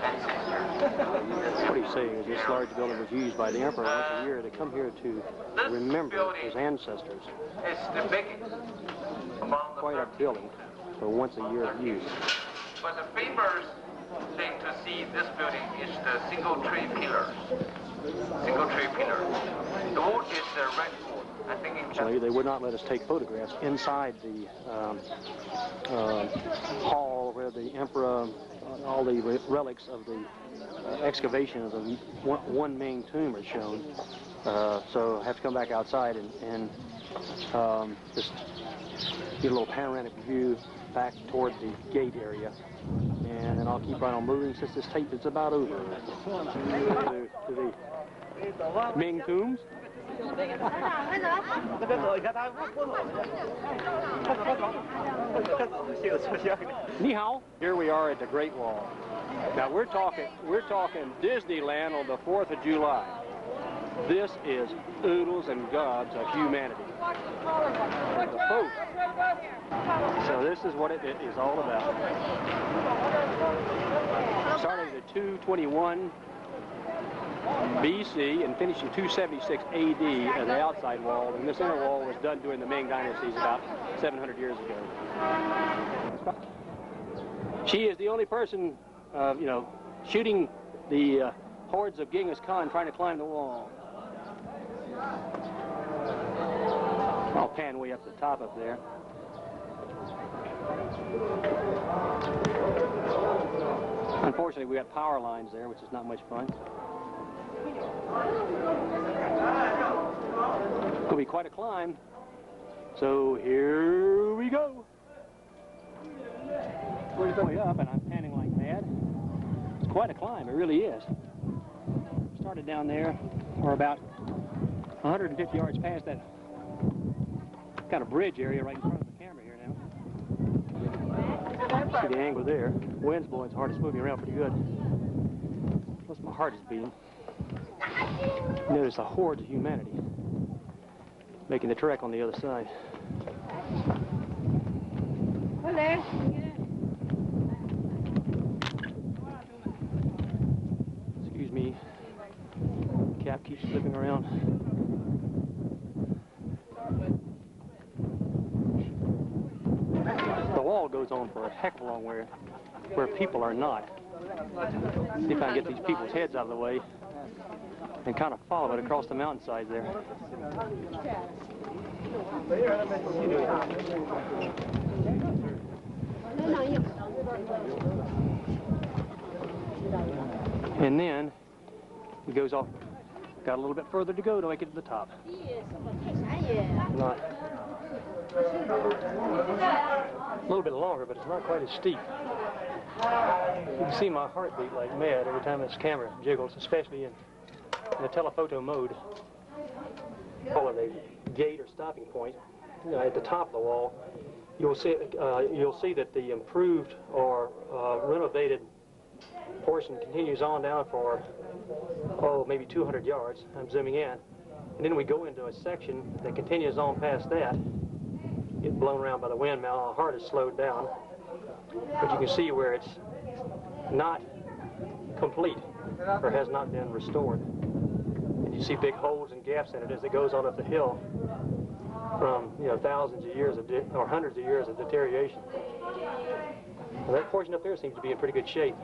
ancestors. What he's saying is this large building was used by the emperor once a year to come here to remember his ancestors. It's the biggest among the Quite a building for once a year use. But the famous thing to see this building is the single tree pillars. Single tree pillars. The wood is the red wood. I think it So they would not let us take photographs inside the hall where the emperor, all the relics of the excavation of the one Ming tomb are shown. So I have to come back outside and just get a little panoramic view back toward the gate area. And then I'll keep right on moving since this tape is about over. To the Ming tombs. 你好. Here we are at the Great Wall. Now we're talking Disneyland on the 4th of July. This is oodles and gobs of humanity. The folk. So this is what it is all about. Starting at 221 BC and finished in 276 AD as the outside wall, and this inner wall was done during the Ming dynasties about 700 years ago. She is the only person, shooting the hordes of Genghis Khan trying to climb the wall. I'll pan way up the top up there. Unfortunately, we got power lines there, which is not much fun. It's going to be quite a climb. So here we go. We're way up, and I'm panning like mad. It's quite a climb, it really is. Started down there, or about 150 yards past that kind of bridge area right in front of the camera here now. See the angle there. Wind's blowing, it's hard to smooth me around pretty good. Plus my heart is beating. Notice the hordes of humanity making the trek on the other side. Hello. Excuse me. Cap keeps slipping around. The wall goes on for a heck of a long way where people are not. See if I can get these people's heads out of the way and kind of follow it across the mountainside there. And then it goes off, got a little bit further to go to make it to the top. Not a little bit longer, but it's not quite as steep. You can see my heartbeat like mad every time this camera jiggles, especially in the telephoto mode. Or the gate or stopping point, at the top of the wall, you'll see that the improved or renovated portion continues on down for maybe 200 yards. I'm zooming in, and then we go into a section that continues on past that. Get blown around by the wind now. Our heart is slowed down, but you can see where it's not complete or has not been restored. And you see big holes and gaps in it as it goes on up the hill from thousands of years or hundreds of years of deterioration. Well, that portion up there seems to be in pretty good shape,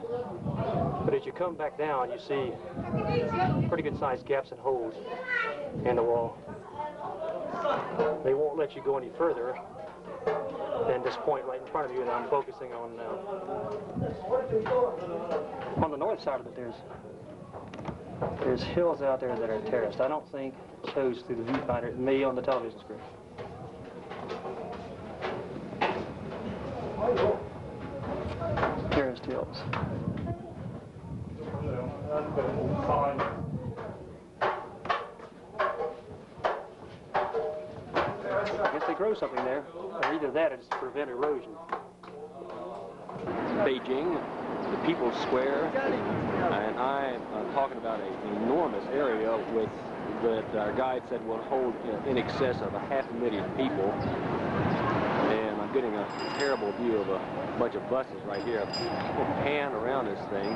but as you come back down, you see pretty good sized gaps and holes in the wall. They won't let you go any further than this point right in front of you that I'm focusing on now. On the north side of it, there's hills out there that are terraced. I don't think it shows through the viewfinder. It may on the television screen. Terraced hills. throw something there, or either that or just prevent erosion. Beijing, the People's Square, and I'm talking about an enormous area that our guide said will hold in excess of 500,000 people. And I'm getting a terrible view of a bunch of buses right here. We'll pan around this thing.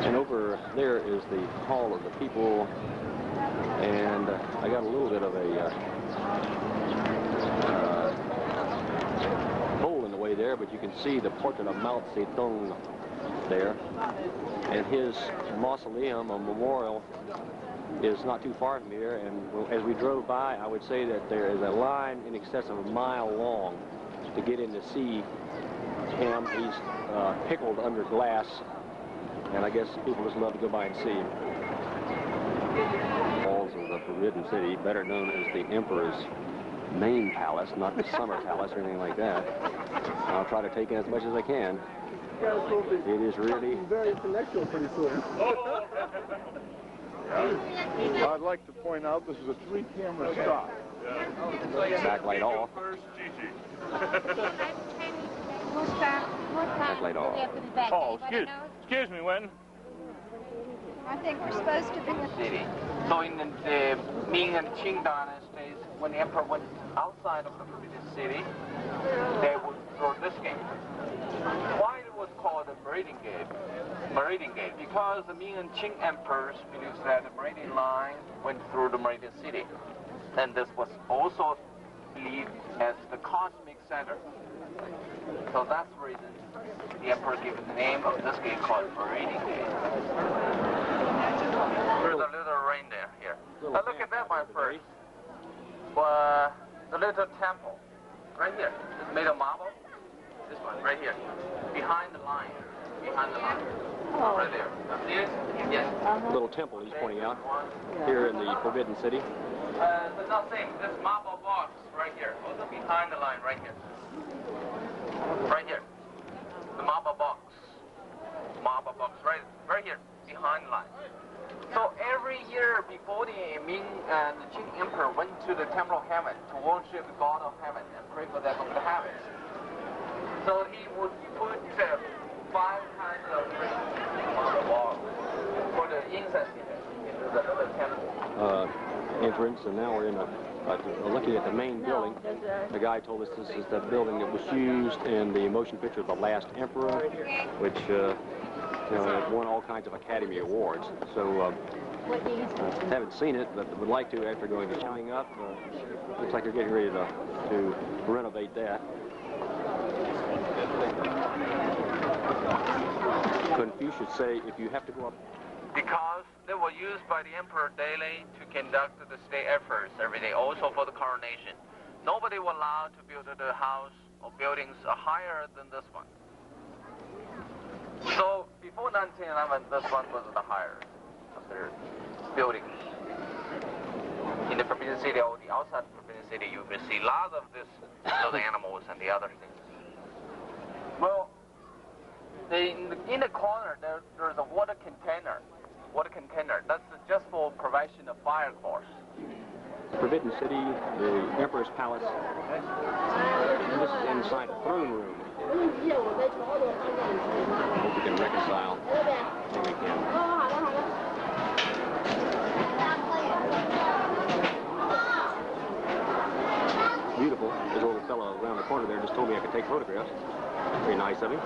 And over there is the Hall of the People, and I got a little bit of a hole in the way there, but you can see the portrait of Mao Zedong there, and his mausoleum, a memorial, is not too far from here. And as we drove by, I would say that there is a line in excess of a mile long to get in to see him. He's pickled under glass. And I guess people just love to go by and see him. Halls of the Forbidden City, better known as the Emperor's main palace, not the summer palace or anything like that. I'll try to take in as much as I can. It is really very intellectual pretty soon. I'd like to point out this is a 3-camera shot. Backlight off. Backlight off. Oh, excuse me, Wen. I think we're supposed to be city. So in the Ming and Qing dynasties, when the emperor went outside of the Forbidden City, they would throw this gate. Why it was called the Meridian Gate? Meridian Gate, because the Ming and Qing emperors believed that the Meridian line went through the Meridian City. And this was also believed as the cosmic center. So that's the reason the emperor gave the name of this gate called Meridian Gate. There's a little reindeer here. Now look at that, my friend. The little temple, right here. It's made of marble. This one, right here. Behind the line. Behind the line. Right there. See it? Yes. Little temple he's pointing out here in the Forbidden City. The nothing. This marble box right here. Also behind the line, right here. Right here. The marble box. Marble box, right here, behind the line. So every year before the Ming and the Qing emperor went to the Temple of Heaven to worship the God of Heaven and pray for them of the heavens. So he would put 5 kinds of marble box for the incense into the temple. Entrance, and now we're in looking at the main building. The guy told us this is the building that was used in the motion picture of The Last Emperor, which it won all kinds of Academy Awards. So haven't seen it, but would like to after going to Showing Up. Looks like they're getting ready to renovate that. Confucius say if you have to go up. Because they were used by the emperor daily to conduct the state affairs every day, also for the coronation. Nobody was allowed to build a house or buildings higher than this one. So before 1911, this one was the higher of their buildings. In the Forbidden City or the outside of the Forbidden City, you will see lots of this, the animals and the other things. Well, in the corner, there's a water container. That's just for provision of fire course. Forbidden City, the Emperor's Palace. And this is inside the throne room. Hope we can reconcile. Maybe we can. Beautiful. This little fellow around the corner there just told me I could take photographs. Very nice of him.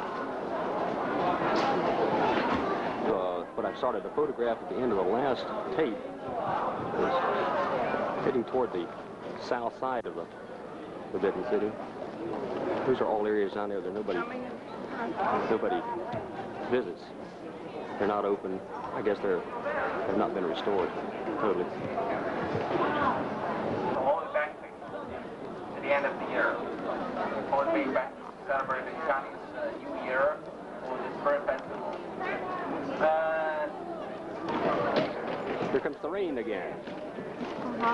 But I started to photograph at the end of the last tape was heading toward the south side of the Forbidden City. Those are all areas down there that nobody visits. They're not open. I guess they've not been restored totally. All the banquets at the end of the year. All the big banquets celebrating Chinese New Year or the Spring Festival. Here comes the rain again. A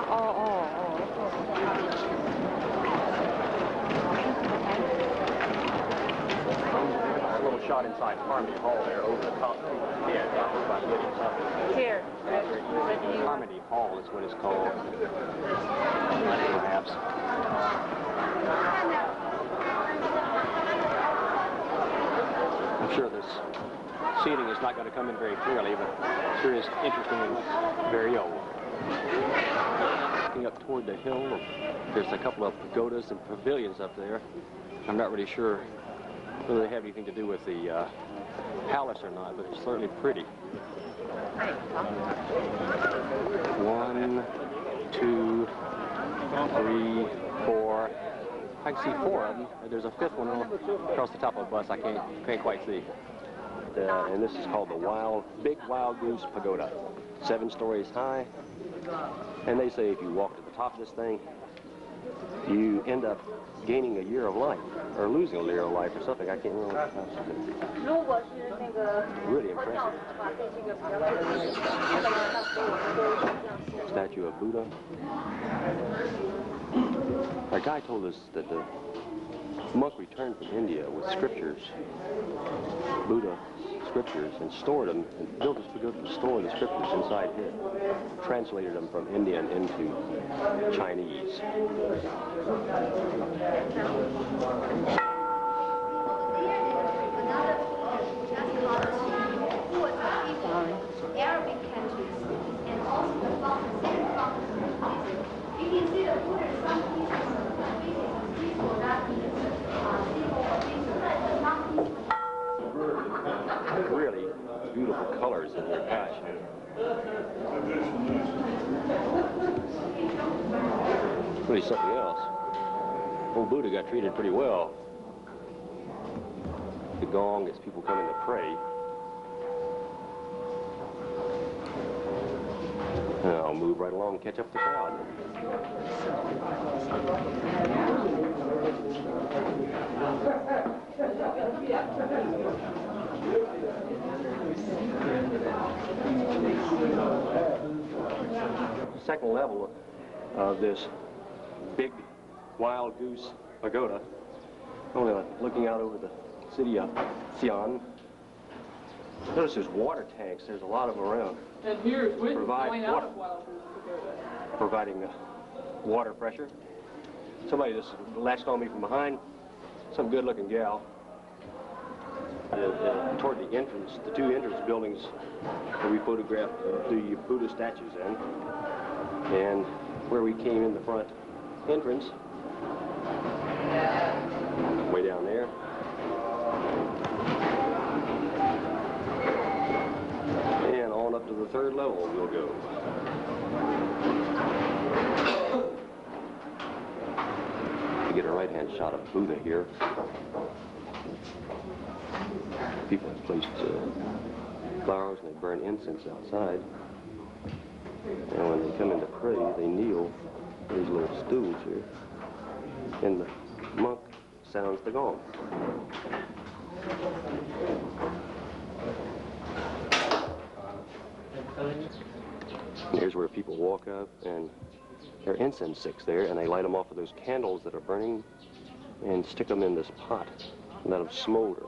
little shot inside Harmony Hall there over the top. Here. Harmony Hall is what it's called. Perhaps. I'm sure this seating is not going to come in very clearly, but it sure is interesting and very old. Looking up toward the hill, there's a couple of pagodas and pavilions up there. I'm not really sure whether they have anything to do with the palace or not, but it's certainly pretty. 1, 2, 3, 4. I can see 4 of them. There's a 5th one across the top of a bus. I can't quite see. And this is called the Big Wild Goose Pagoda. 7 stories high. And they say if you walk to the top of this thing, you end up gaining a year of life, or losing a year of life or something. I can't remember. Really impressive. Statue of Buddha. Our guy told us that the monk returned from India with scriptures, Buddha scriptures, and stored them, and built his pagoda to store the scriptures inside here. Translated them from Indian into Chinese. Arabic countries and also the you can see the Buddha in some Really beautiful colors in their patch. Really something else. Old Buddha got treated pretty well. The gong as people come in to pray. And I'll move right along and catch up the crowd. The second level of this big wild goose pagoda, only looking out over the city of Xi'an. Notice there's water tanks. There's a lot of them around. And here's with going out of Wild Goose Pagoda. Providing water pressure. Somebody just latched on me from behind. Some good-looking gal. Toward the entrance, the 2 entrance buildings where we photographed the Buddha statues in, and where we came in the front entrance, way down there. And on up to the 3rd level we'll go. To get a right-hand shot of Buddha here. People have placed flowers and they burn incense outside. And when they come in to pray, they kneel on these little stools here. And the monk sounds the gong. And here's where people walk up, and there are incense sticks there, and they light them off with those candles that are burning and stick them in this pot and let them smolder.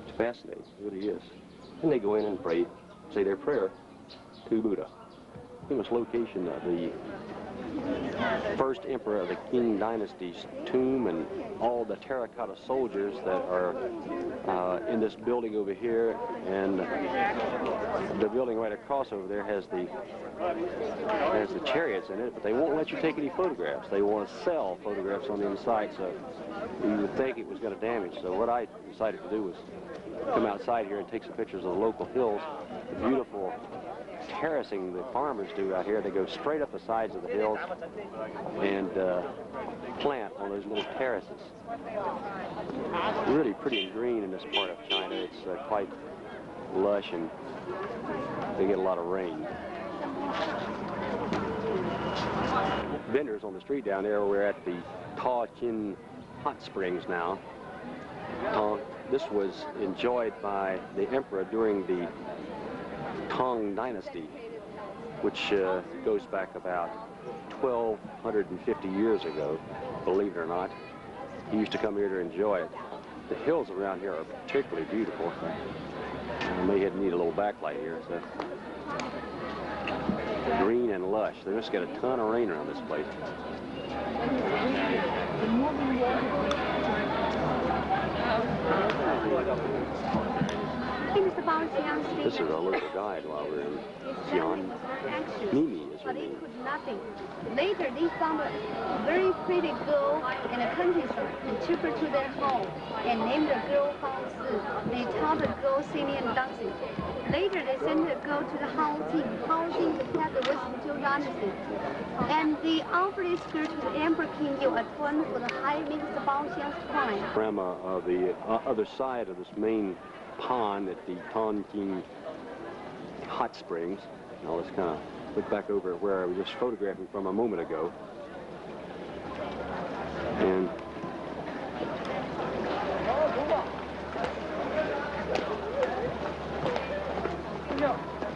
It's fascinating, it really is. And they go in and pray, say their prayer to Buddha. Famous location of the first emperor of the Qing dynasty's tomb, and all the terracotta soldiers that are in this building over here, and the building right across over there has the chariots in it, but they won't let you take any photographs. They want to sell photographs on the inside, so you would think it was going to damage. So what I decided to do was come outside here and take some pictures of the local hills, the beautiful terracing the farmers do out here. They go straight up the sides of the hills and plant on those little terraces. Really pretty and green in this part of China. It's quite lush, and they get a lot of rain. Vendors on the street down there. We're at the Ta Chin Hot Springs now. This was enjoyed by the emperor during the Tang Dynasty. which goes back about 1,250 years ago, believe it or not. He used to come here to enjoy it. The hills around here are particularly beautiful. I may need a little backlight here. So. Green and lush. They must get a ton of rain around this place. This is our local guide while we're in Xi'an. Mimi is her name. Nothing. Later, they found a very pretty girl in the countryside and took her to their home and named the girl Fang Si. They taught the girl singing and dancing. Later, they sent the girl to the Haojing to have the wisdom to dynasty. And they offered this girl to the Emperor King Yu as one for the high Minister Baoxiang's crime. From the other side of this main pond at the Tongjing Hot Springs. Now let's kind of look back over at where I was just photographing from a moment ago. And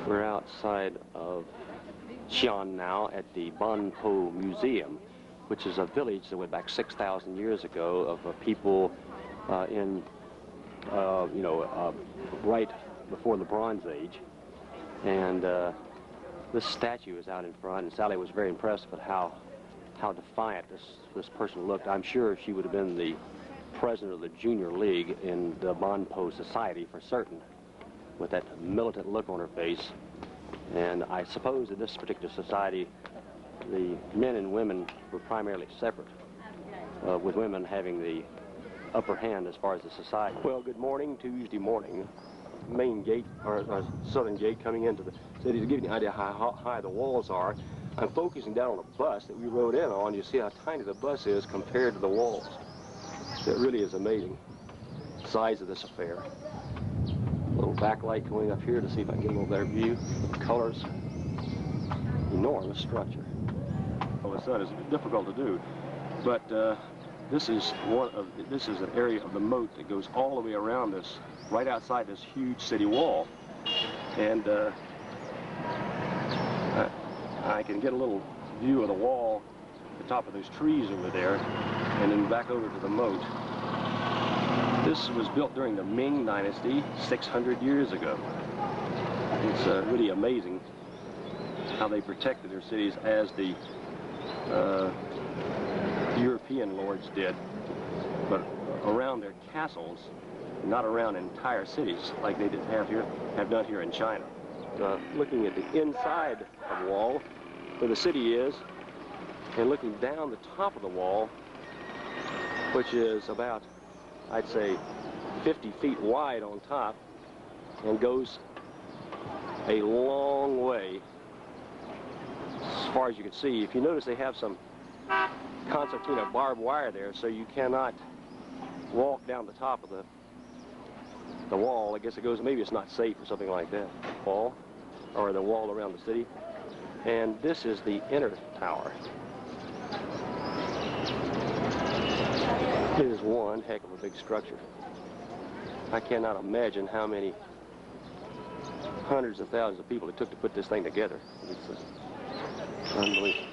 we're outside of Xi'an now at the Banpo Museum, which is a village that went back 6,000 years ago of people right before the Bronze Age. And this statue is out in front, and Sally was very impressed with how defiant this person looked. I'm sure she would have been the president of the Junior League in the Banpo Society for certain, with that militant look on her face. And I suppose in this particular society, the men and women were primarily separate, with women having the upper hand as far as the society. Well, good morning, Tuesday morning. Main gate, or southern gate coming into the city. To give you an idea how high the walls are, I'm focusing down on a bus that we rode in on. You see how tiny the bus is compared to the walls. It really is amazing, the size of this affair. A little backlight going up here to see if I can get a little better view. The colors, enormous structure. Well, it's difficult to do, but this is an area of the moat that goes all the way around us, right outside this huge city wall. And I can get a little view of the wall, the top of those trees over there, and then back over to the moat. This was built during the Ming Dynasty 600 years ago. It's really amazing how they protected their cities as the European lords did, but around their castles, not around entire cities like they have done here in China. Looking at the inside of the wall where the city is, and looking down the top of the wall, which is about, I'd say, 50 feet wide on top and goes a long way as far as you can see. If you notice, they have some concertina barbed wire there, so you cannot walk down the top of the wall. I guess it goes, maybe it's not safe or something like that. Wall, or the wall around the city. And this is the inner tower. It is one heck of a big structure. I cannot imagine how many hundreds of thousands of people it took to put this thing together. It's unbelievable.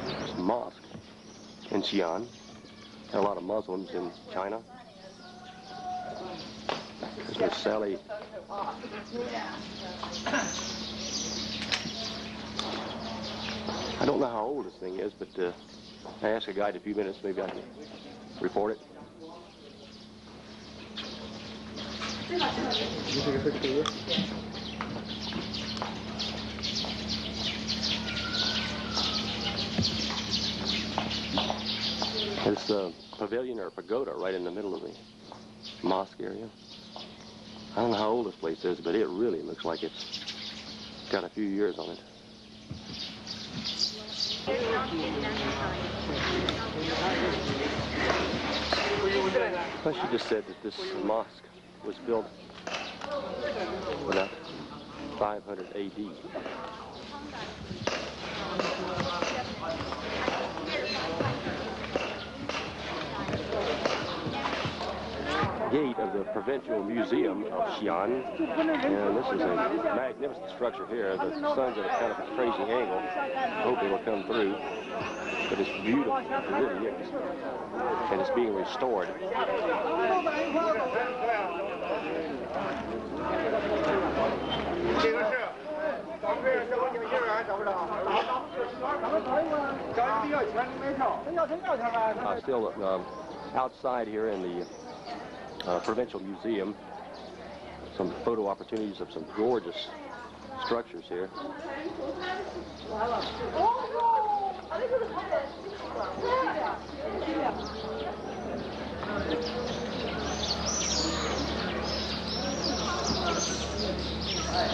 There's a mosque in Xi'an. Got a lot of Muslims in China. There's Miss Sally. I don't know how old this thing is, but I asked a guide in a few minutes, maybe I can report it. Can you take a picture of this? There's a pavilion or a pagoda right in the middle of the mosque area. I don't know how old this place is, but it really looks like it's got a few years on it. Well, she just said that this mosque was built about 500 AD. gate of the Provincial Museum of Xi'an. And this is a magnificent structure here. The sun's at a kind of a crazy angle. I hope it will come through. But it's beautiful. It really is. And it's being restored. Still outside here in the Provincial Museum, some photo opportunities of some gorgeous structures here.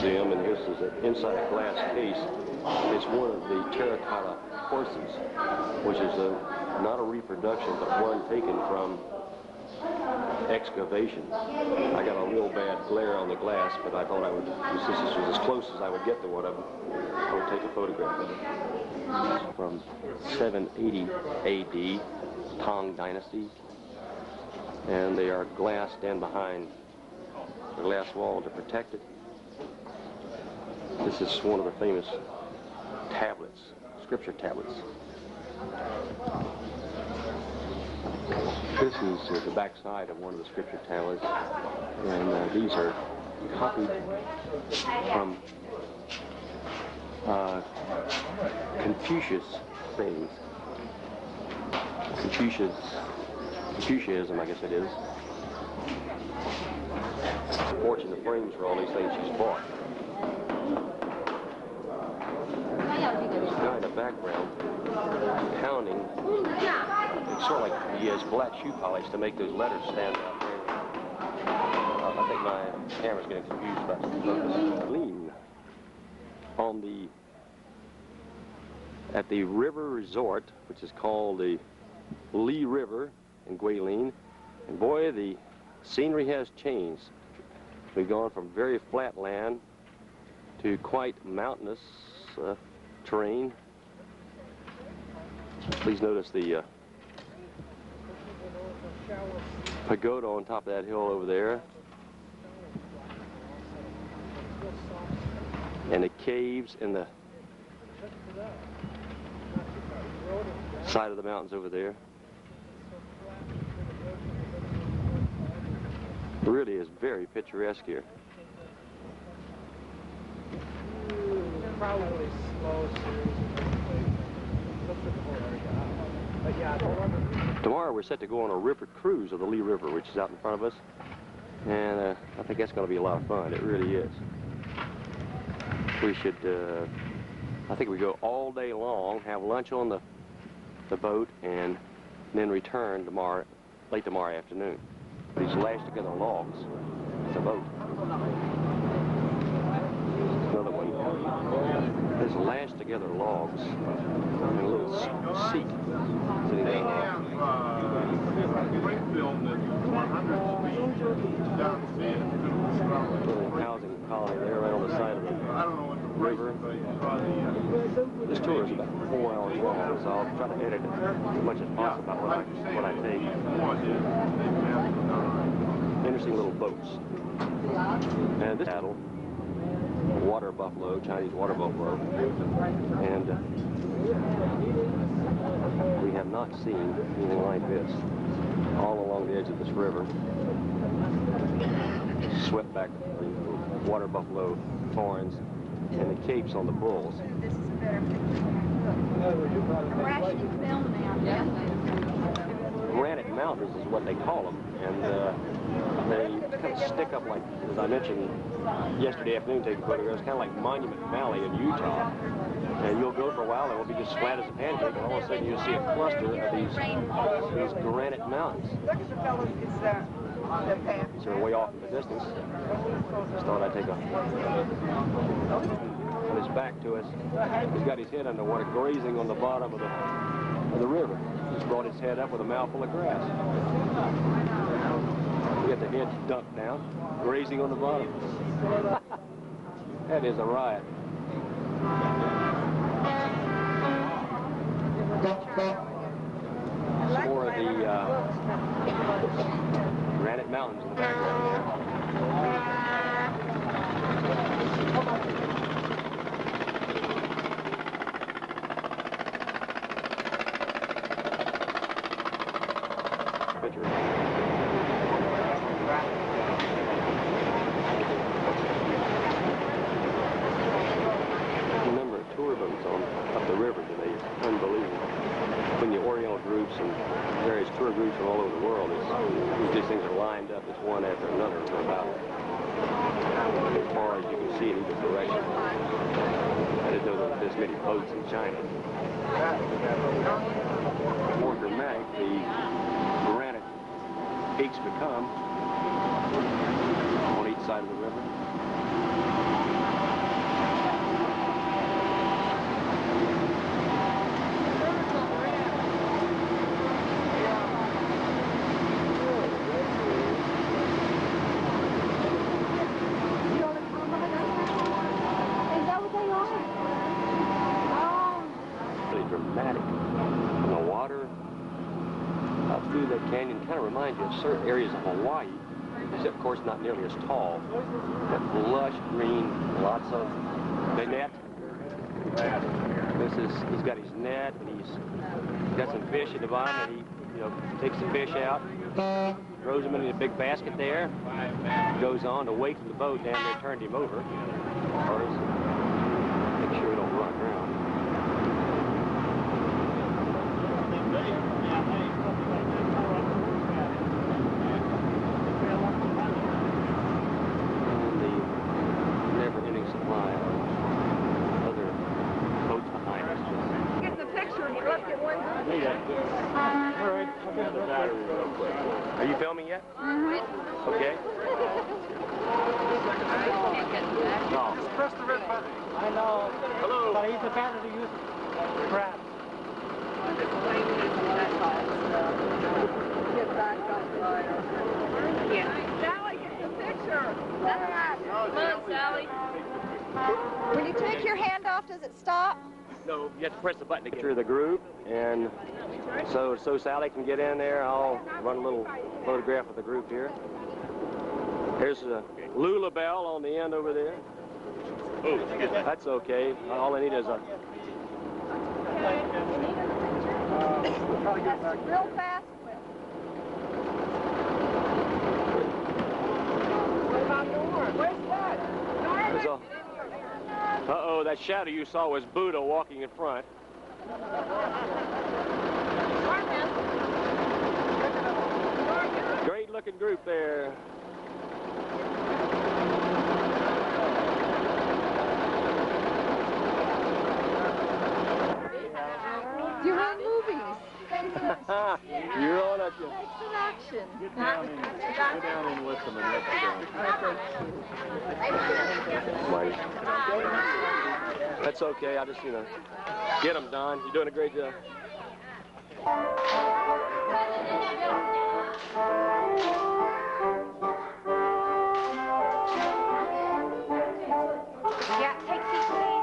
Museum, and this is inside a glass case. It's one of the terracotta horses, which is not a reproduction, but one taken from excavation. I got a real bad glare on the glass, but I thought I would, since this was as close as I would get to one of them, I would take a photograph of it. From 780 AD, Tang Dynasty, and they are glassed in behind the glass wall to protect it. This is one of the famous tablets, scripture tablets. This is the back side of one of the scripture tablets, and these are copied from Confucius things. Confucianism, I guess it is. Fortune the frames for all these things she's bought. This guy in the background pounding. It's sort of like he has black shoe polish to make those letters stand out there. I think my camera's getting confused about the lean on at the river resort, which is called the Li River in Guilin, and boy, the scenery has changed. We've gone from very flat land to quite mountainous terrain. Please notice the pagoda on top of that hill over there, and the caves in the side of the mountains over there. It really is very picturesque here. Tomorrow we're set to go on a river cruise of the Li River, which is out in front of us, and I think that's going to be a lot of fun. It really is. We should, I think we go all day long, have lunch on the boat, and then return tomorrow, late tomorrow afternoon. These lashed together logs. It's a boat. Another one. There's lashed together logs and a little seat sitting down. Little housing colony there right on the side of the river. This tour is about 4 hours long, so I'll try to edit it as much as possible about what I take. Interesting little boats. And this cattle, water buffalo, Chinese water buffalo, and we have not seen anything like this all along the edge of this river. Swept back the water buffalo horns and the capes on the bulls. This is a better picture. Granite mountains is what they call them, and they kind of stick up like, as I mentioned yesterday afternoon taking photographs, kind of like Monument Valley in Utah. And you'll go for a while, and it'll be just flat as a pancake, and all of a sudden you'll see a cluster of these granite mountains. So we're way off in the distance. Just thought I'd take a... On his back to us, he's got his head underwater, grazing on the bottom of the river. He's brought his head up with a mouthful of grass. We got the head dumped down, grazing on the bottom. That is a riot. Some more of the granite mountains in the background there. Remember, tour boats up the river today, unbelievable. When the Oriental groups and various tour groups from all over the world, these things are lined up as one after another for about as far as you can see in either direction. I didn't know there were this many boats in China. The more dramatic the granite peaks become on each side of the river. Dramatic. And the water out through that canyon kind of reminds you of certain areas of Hawaii, except of course not nearly as tall. But lush green, lots of the net. He's got his net and he's got some fish at the bottom, and he takes the fish out, throws them in a big basket there, goes on to wait for the boat down there, turned him over, or make sure he don't run around. Are you filming yet? Mm-hmm. Okay. No. Just press the red button. I know. Hello. But it's better to use crap. Get back up later. Yeah. Sally, get the picture. Come on, Sally. When you take your hand off, does it stop? No, you have to press the button to get through the group, and so Sally can get in there. I'll run a little photograph of the group here. Here's a Lula Bell on the end over there. Oh, that's okay. All I need is a... Real fast. What about Norm? Where's that? Uh-oh, that shadow you saw was Buddha walking in front. Great looking group there. You're in movies. You're on it. It's an action. Go down and listen and let Mighty. That's okay. I just, get them, Don. You're doing a great job. Yeah, take seat,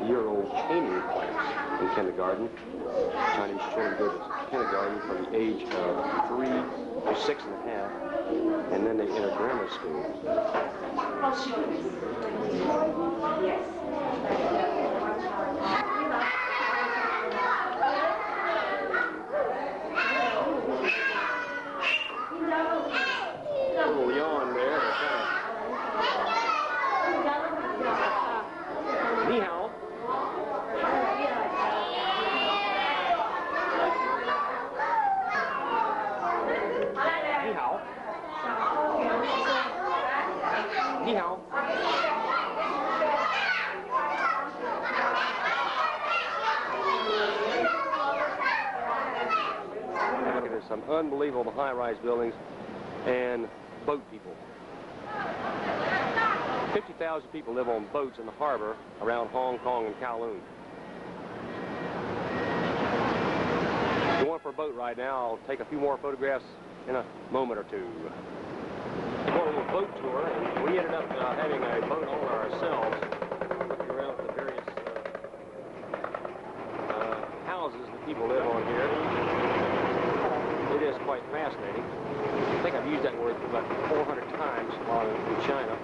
Year-old Amy class in kindergarten. Chinese children go to kindergarten from the age of 3 to 6.5, and then they enter grammar school. Little yawn there. Ni hao. Ni hao. Ni hao. There's some unbelievable high-rise buildings and boat people. 50,000 people live on boats in the harbor around Hong Kong and Kowloon. If you want for a boat ride now, I'll take a few more photographs in a moment or two. We went on a little boat tour, and we ended up having a boat all ourselves, looking around at the various houses that people live on here. It is quite fascinating. I think I've used that word about 400 times while in China.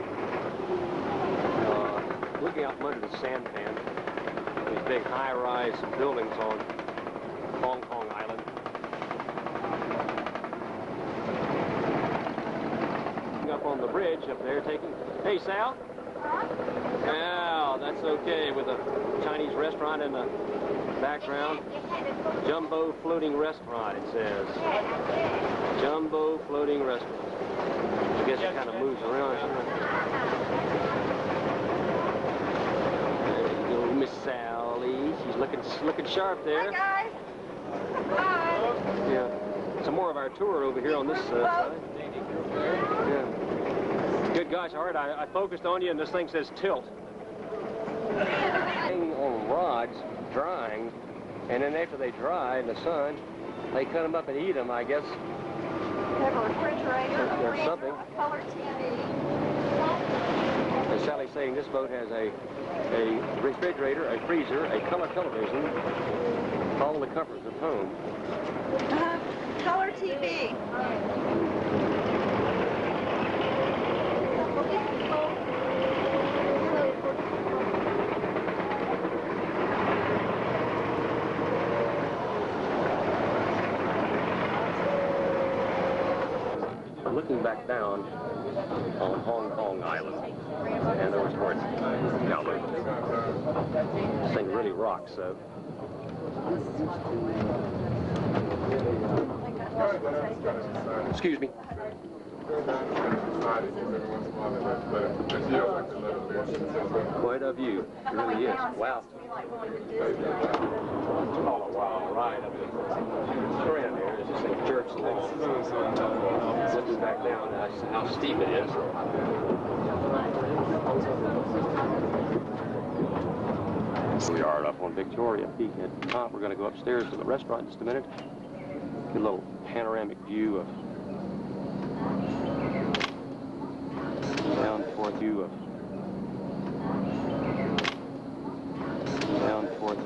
Looking out from under the sampan, these big high-rise buildings on Hong Kong Island. Up on the bridge up there taking... Hey, Sal? Well, that's okay with a Chinese restaurant in the background. Jumbo Floating Restaurant, it says. Jumbo Floating Restaurant. I guess it kind of moves around. There you go, Miss Sally. She's looking sharp there. Hi, guys. Hi. Yeah. Some more of our tour over here on this side. Yeah. Good gosh, all right, I focused on you and this thing says tilt. Hanging on rods, drying, and then after they dry in the sun, they cut them up and eat them, I guess. We have a refrigerator, a freezer, something. a color TV. As Sally's saying, this boat has a refrigerator, a freezer, a color television, all the comforts of home. Color TV. Looking back down on Hong Kong Island and over towards Kowloon. This thing really rocks, so. Excuse me. Quite a view. It really is. Wow. Oh, wow, right. Around here, there's this little church thing. Looking back down, how steep it is. We are up on Victoria Peak at the top. We're going to go upstairs to the restaurant in just a minute. Get a little panoramic view of down toward view of down toward.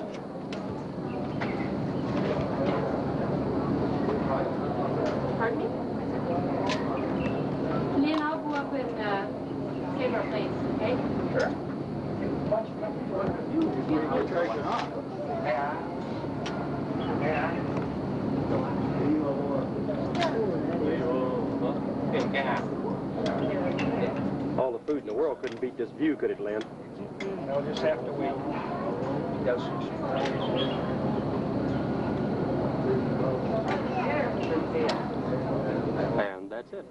Pardon me? Me and I'll go up and save our place, okay? Sure. All the food in the world couldn't beat this view, could it, Lynn? No, just have to wait. Yes. And that's it.